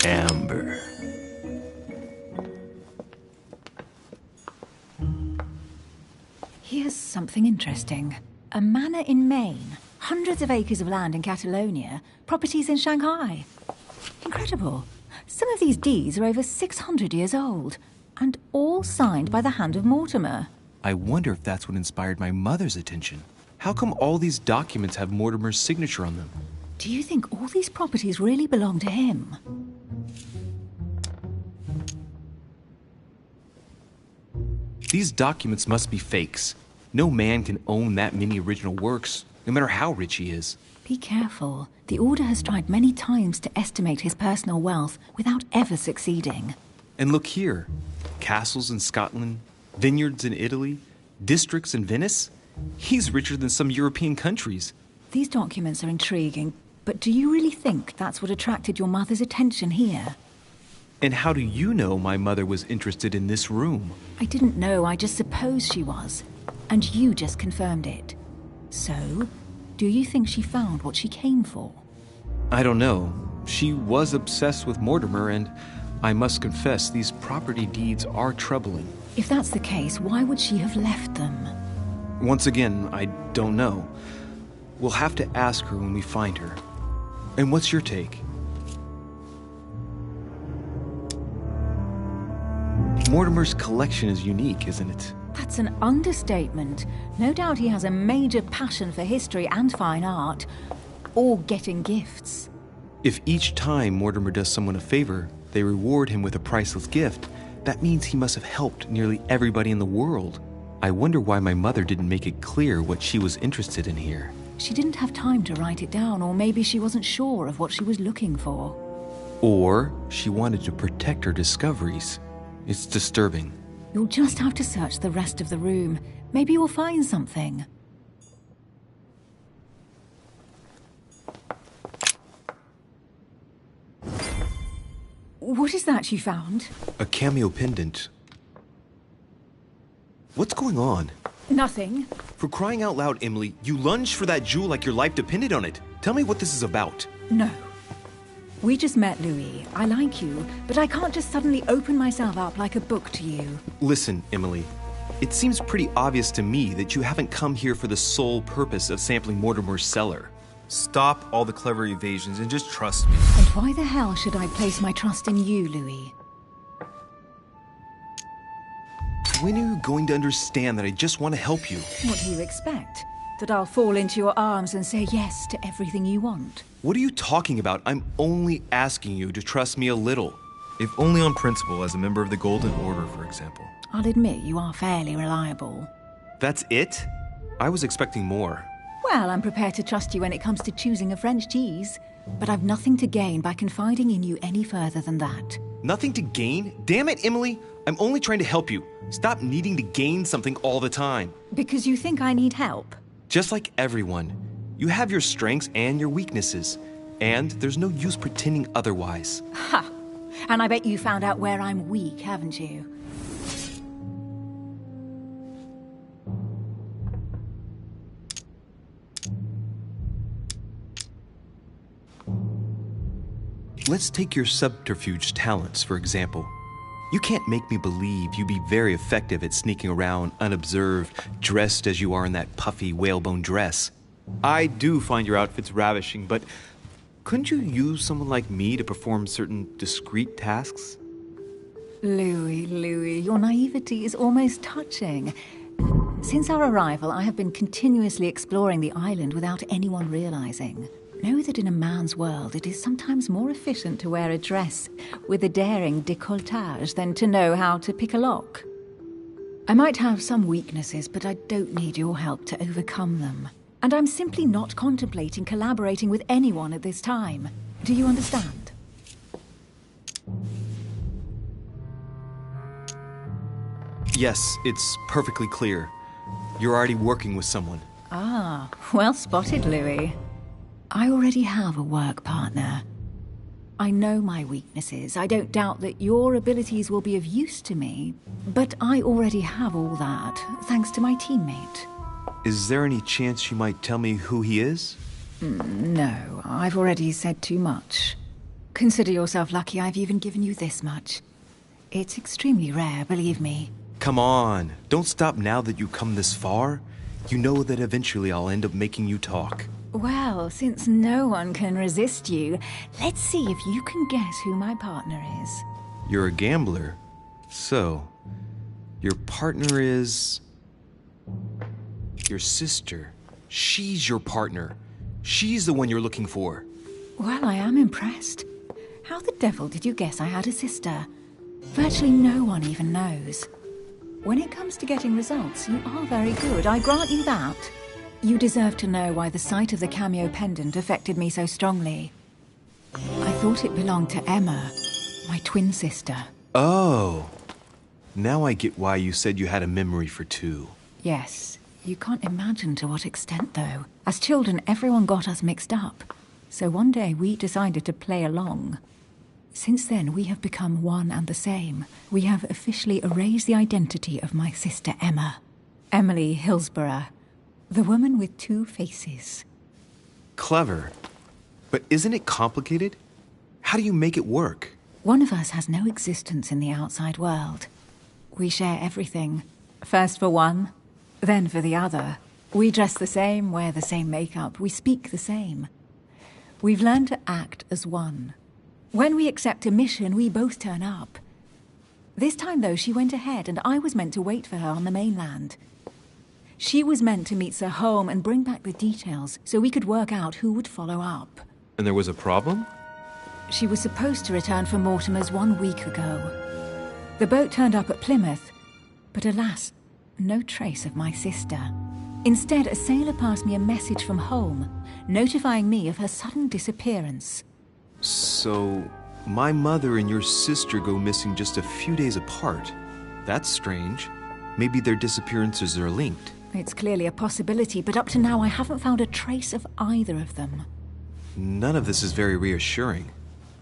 Amber. Here's something interesting. A manor in Maine, hundreds of acres of land in Catalonia, properties in Shanghai. Incredible. Some of these deeds are over 600 years old, and all signed by the hand of Mortimer. I wonder if that's what inspired my mother's attention. How come all these documents have Mortimer's signature on them? Do you think all these properties really belong to him? These documents must be fakes. No man can own that many original works, no matter how rich he is. Be careful. The Order has tried many times to estimate his personal wealth without ever succeeding. And look here. Castles in Scotland, vineyards in Italy, districts in Venice. He's richer than some European countries. These documents are intriguing, but do you really think that's what attracted your mother's attention here? And how do you know my mother was interested in this room? I didn't know, I just supposed she was. And you just confirmed it. So, do you think she found what she came for? I don't know. She was obsessed with Mortimer, and I must confess, these property deeds are troubling. If that's the case, why would she have left them? Once again, I don't know. We'll have to ask her when we find her. And what's your take? Mortimer's collection is unique, isn't it? That's an understatement. No doubt he has a major passion for history and fine art. Or getting gifts. If each time Mortimer does someone a favor, they reward him with a priceless gift, that means he must have helped nearly everybody in the world. I wonder why my mother didn't make it clear what she was interested in here. She didn't have time to write it down, or maybe she wasn't sure of what she was looking for. Or she wanted to protect her discoveries. It's disturbing. You'll just have to search the rest of the room. Maybe you'll find something. What is that you found? A cameo pendant. What's going on? Nothing. For crying out loud, Emily, you lunged for that jewel like your life depended on it. Tell me what this is about. No. We just met, Louis. I like you, but I can't just suddenly open myself up like a book to you. Listen, Emily. It seems pretty obvious to me that you haven't come here for the sole purpose of sampling Mortimer's cellar. Stop all the clever evasions and just trust me. And why the hell should I place my trust in you, Louis? When are you going to understand that I just want to help you? What do you expect? That I'll fall into your arms and say yes to everything you want? What are you talking about? I'm only asking you to trust me a little. If only on principle, as a member of the Golden Order, for example. I'll admit you are fairly reliable. That's it? I was expecting more. Well, I'm prepared to trust you when it comes to choosing a French cheese. But I've nothing to gain by confiding in you any further than that. Nothing to gain? Damn it, Emily! I'm only trying to help you. Stop needing to gain something all the time. Because you think I need help? Just like everyone. You have your strengths and your weaknesses. And there's no use pretending otherwise. Ha! And I bet you found out where I'm weak, haven't you? let's take your subterfuge talents, for example. You can't make me believe you'd be very effective at sneaking around unobserved, dressed as you are in that puffy whalebone dress. I do find your outfits ravishing, but couldn't you use someone like me to perform certain discreet tasks? Louis, your naivety is almost touching. Since our arrival, I have been continuously exploring the island without anyone realizing. Know that in a man's world, it is sometimes more efficient to wear a dress with a daring décolletage than to know how to pick a lock. I might have some weaknesses, but I don't need your help to overcome them. And I'm simply not contemplating collaborating with anyone at this time. Do you understand? Yes, it's perfectly clear. You're already working with someone. Ah, well spotted, Louis. I already have a work partner. I know my weaknesses. I don't doubt that your abilities will be of use to me, but I already have all that, thanks to my teammate. Is there any chance you might tell me who he is? No, I've already said too much. Consider yourself lucky I've even given you this much. It's extremely rare, believe me. Come on, don't stop now that you've come this far. You know that eventually I'll end up making you talk. Well, since no one can resist you, let's see if you can guess who my partner is. You're a gambler. So, your partner is... your sister. She's your partner. She's the one you're looking for. Well, I am impressed. How the devil did you guess I had a sister? Virtually no one even knows. When it comes to getting results, you are very good, I grant you that. You deserve to know why the sight of the cameo pendant affected me so strongly. I thought it belonged to Emma, my twin sister. Oh. Now I get why you said you had a memory for two. Yes, you can't imagine to what extent, though. As children, everyone got us mixed up. So one day we decided to play along. Since then, we have become one and the same. We have officially erased the identity of my sister Emma. Emily Hillsborough. The woman with two faces. Clever. But isn't it complicated? How do you make it work? One of us has no existence in the outside world. We share everything. First for one, then for the other. We dress the same, wear the same makeup, we speak the same. We've learned to act as one. When we accept a mission, we both turn up. This time, though, she went ahead, and I was meant to wait for her on the mainland. She was meant to meet Sir Home and bring back the details so we could work out who would follow up. And there was a problem? She was supposed to return from Mortimer's 1 week ago. The boat turned up at Plymouth, but alas, no trace of my sister. Instead, a sailor passed me a message from home, notifying me of her sudden disappearance. So, my mother and your sister go missing just a few days apart. That's strange. Maybe their disappearances are linked. It's clearly a possibility, but up to now I haven't found a trace of either of them. None of this is very reassuring.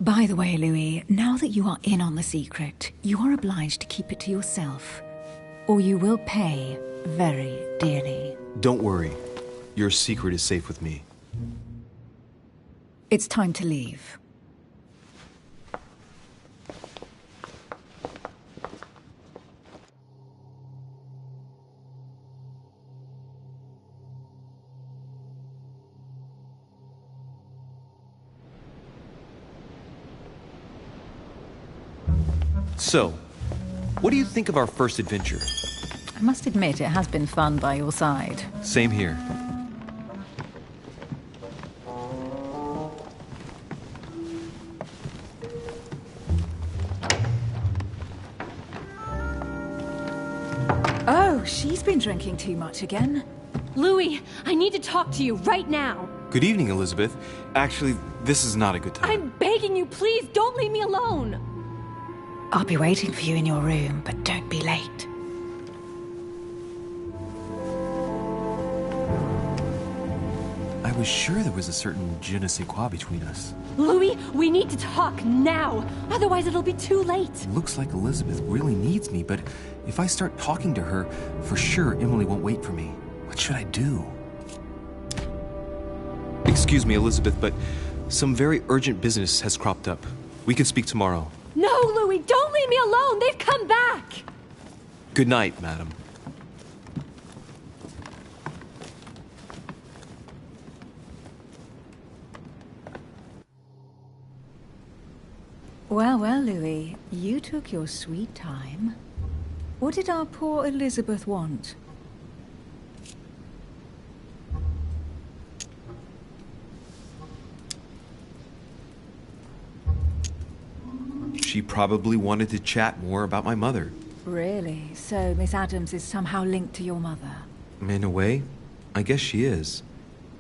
By the way, Louis, now that you are in on the secret, you are obliged to keep it to yourself, or you will pay very dearly. Don't worry. Your secret is safe with me. It's time to leave. So, what do you think of our first adventure? I must admit, it has been fun by your side. Same here. Oh, she's been drinking too much again. Louis, I need to talk to you right now. Good evening, Elizabeth. Actually, this is not a good time. I'm begging you, please don't leave me alone. I'll be waiting for you in your room, but don't be late. I was sure there was a certain je ne sais quoi between us. Louis, we need to talk now. Otherwise it'll be too late. Looks like Elizabeth really needs me, but if I start talking to her, for sure Emily won't wait for me. What should I do? Excuse me, Elizabeth, but Some very urgent business has cropped up. We can speak tomorrow. No, Louis, don't leave me alone! They've come back! Good night, madam. Well, well, Louis, you took your sweet time. What did our poor Elizabeth want? She probably wanted to chat more about my mother. Really? So Miss Adams is somehow linked to your mother? In a way, I guess she is.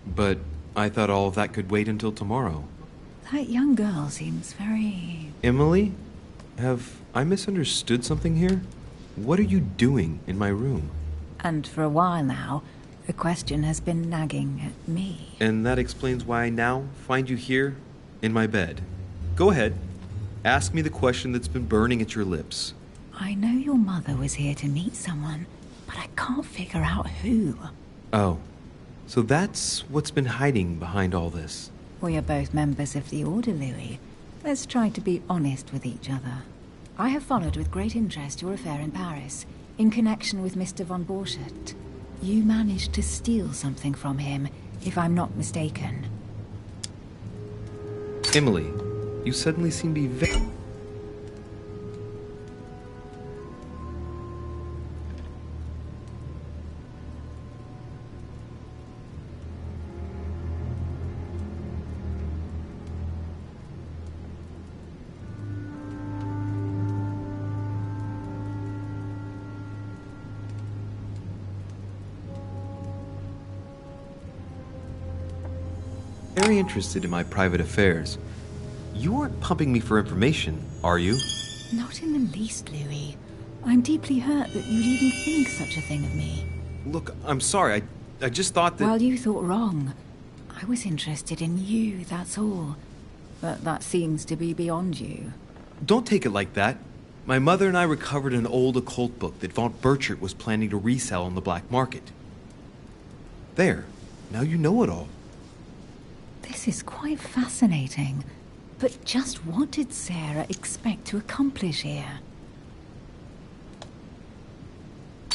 But I thought all of that could wait until tomorrow. That young girl seems very... Emily? Have I misunderstood something here? What are you doing in my room? And for a while now, the question has been nagging at me. And that explains why I now find you here, in my bed. Go ahead. Ask me the question that's been burning at your lips. I know your mother was here to meet someone, but I can't figure out who. Oh, so that's what's been hiding behind all this. We are both members of the Order, Louis. Let's try to be honest with each other. I have followed with great interest your affair in Paris, in connection with Mr. von Borchardt. You managed to steal something from him, if I'm not mistaken. Emily, you suddenly seem to be very... very interested in my private affairs. You aren't pumping me for information, are you? Not in the least, Louis. I'm deeply hurt that you'd even think such a thing of me. Look, I'm sorry. I just thought that... Well, you thought wrong. I was interested in you, that's all. But that seems to be beyond you. Don't take it like that. My mother and I recovered an old occult book that von Borchardt was planning to resell on the black market. There. Now you know it all. This is quite fascinating. But just what did Sarah expect to accomplish here?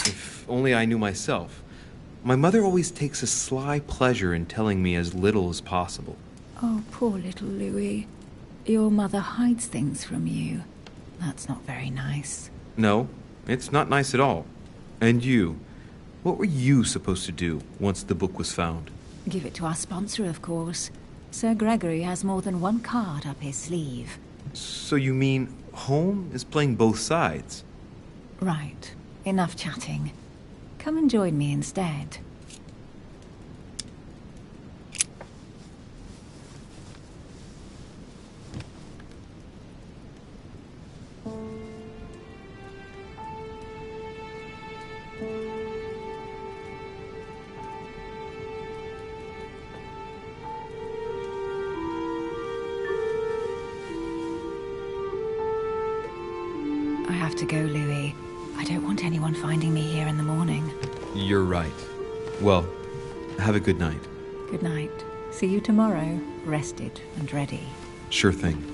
If only I knew myself. My mother always takes a sly pleasure in telling me as little as possible. Oh, poor little Louis. Your mother hides things from you. That's not very nice. No, it's not nice at all. And you, what were you supposed to do once the book was found? Give it to our sponsor, of course. Sir Gregory has more than one card up his sleeve. So you mean Home is playing both sides? Right. Enough chatting. Come and join me instead. I have to go, Louis. I don't want anyone finding me here in the morning. You're right. Well, have a good night. Good night. See you tomorrow, rested and ready. Sure thing.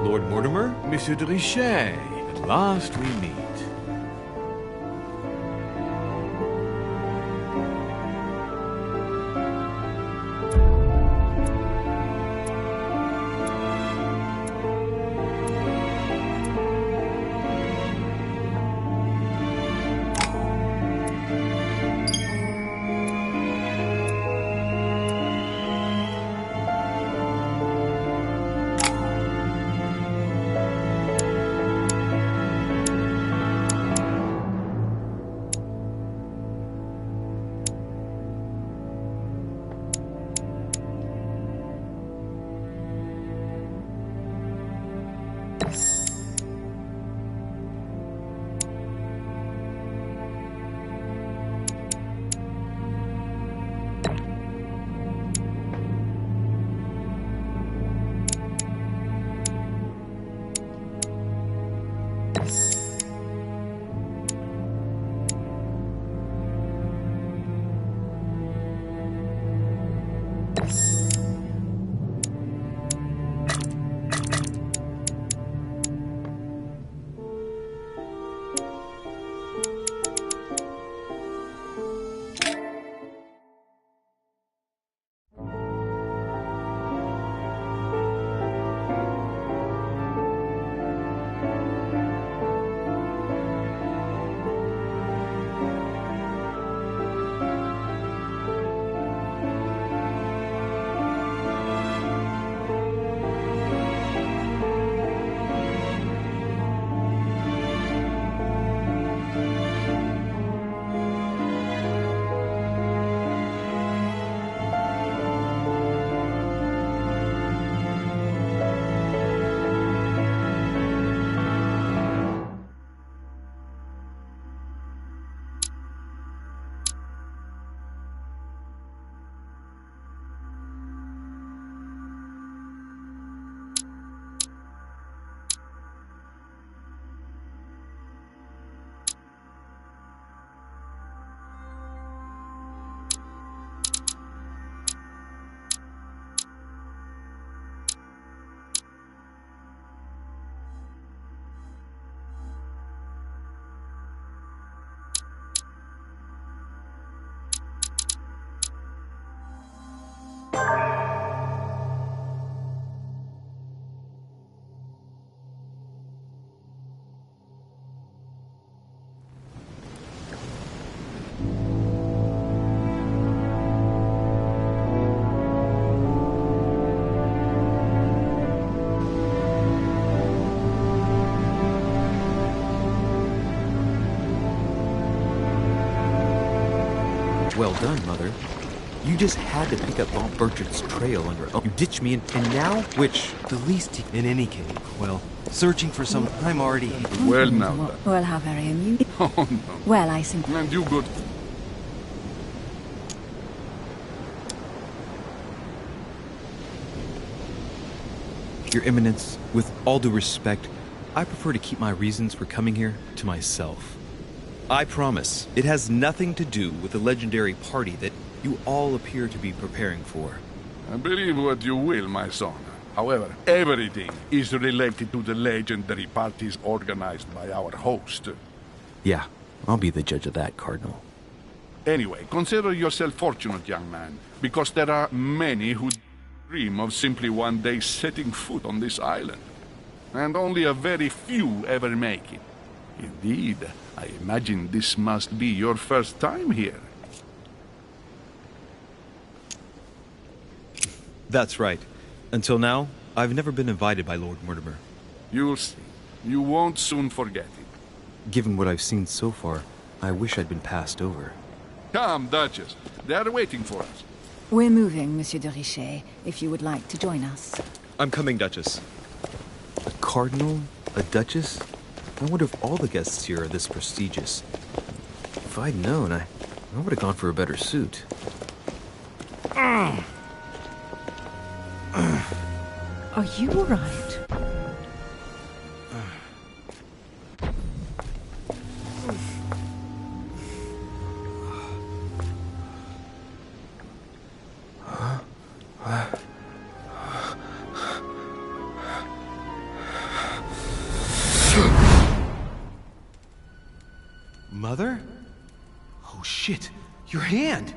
Lord Mortimer? Monsieur de Richet, at last we meet. Well done, Mother. You just had to pick up Bob Burchard's trail on your own. You ditched me, and now? Which? The least in any case. Well, searching for some I'm already... Well, now. Well, how very amusing. Oh, no. Well, I simply... And you good. Your Eminence, with all due respect, I prefer to keep my reasons for coming here to myself. I promise, it has nothing to do with the legendary party that you all appear to be preparing for. I believe what you will, my son. However, everything is related to the legendary parties organized by our host. Yeah, I'll be the judge of that, Cardinal. Anyway, consider yourself fortunate, young man, because there are many who dream of simply one day setting foot on this island. And only a very few ever make it. Indeed, I imagine this must be your first time here. That's right. Until now, I've never been invited by Lord Mortimer. You'll see. You won't soon forget it. Given what I've seen so far, I wish I'd been passed over. Come, Duchess. They are waiting for us. We're moving, Monsieur de Richet, if you would like to join us. I'm coming, Duchess. A cardinal? A duchess? I wonder if all the guests here are this prestigious. If I'd known, I would have gone for a better suit. Are you all right? Mother? Oh shit, your hand!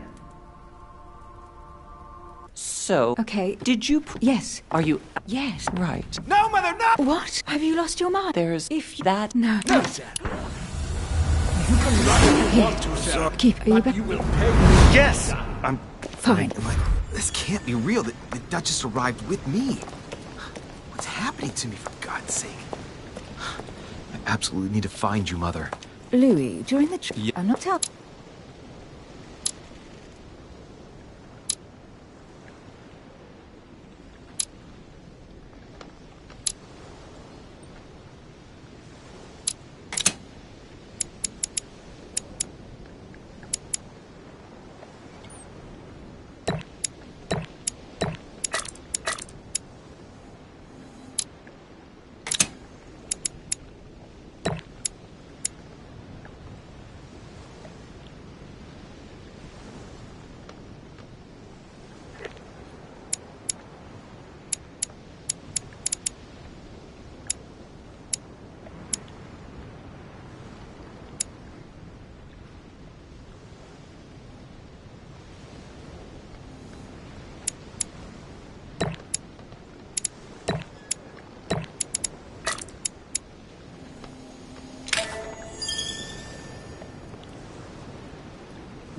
So, Okay. did you... Yes. Are you... Yes. Right. No, Mother, no! What? Have you lost your mind? There's... If that... No. No. Here. Keep. Are you back? Yes! I'm Fine. I'm like, this can't be real. The Duchess arrived with me. What's happening to me, for God's sake? I absolutely need to find you, Mother. Louis, during the trip, Yeah. I'm not telling.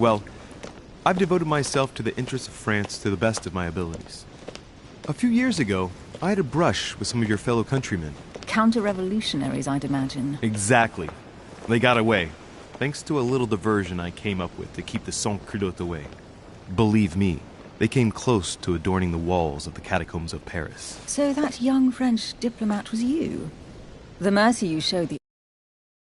Well, I've devoted myself to the interests of France to the best of my abilities. A few years ago, I had a brush with some of your fellow countrymen. Counter-revolutionaries, I'd imagine. Exactly. They got away, thanks to a little diversion I came up with to keep the sans-culottes away. Believe me, they came close to adorning the walls of the catacombs of Paris. So that young French diplomat was you? The mercy you showed the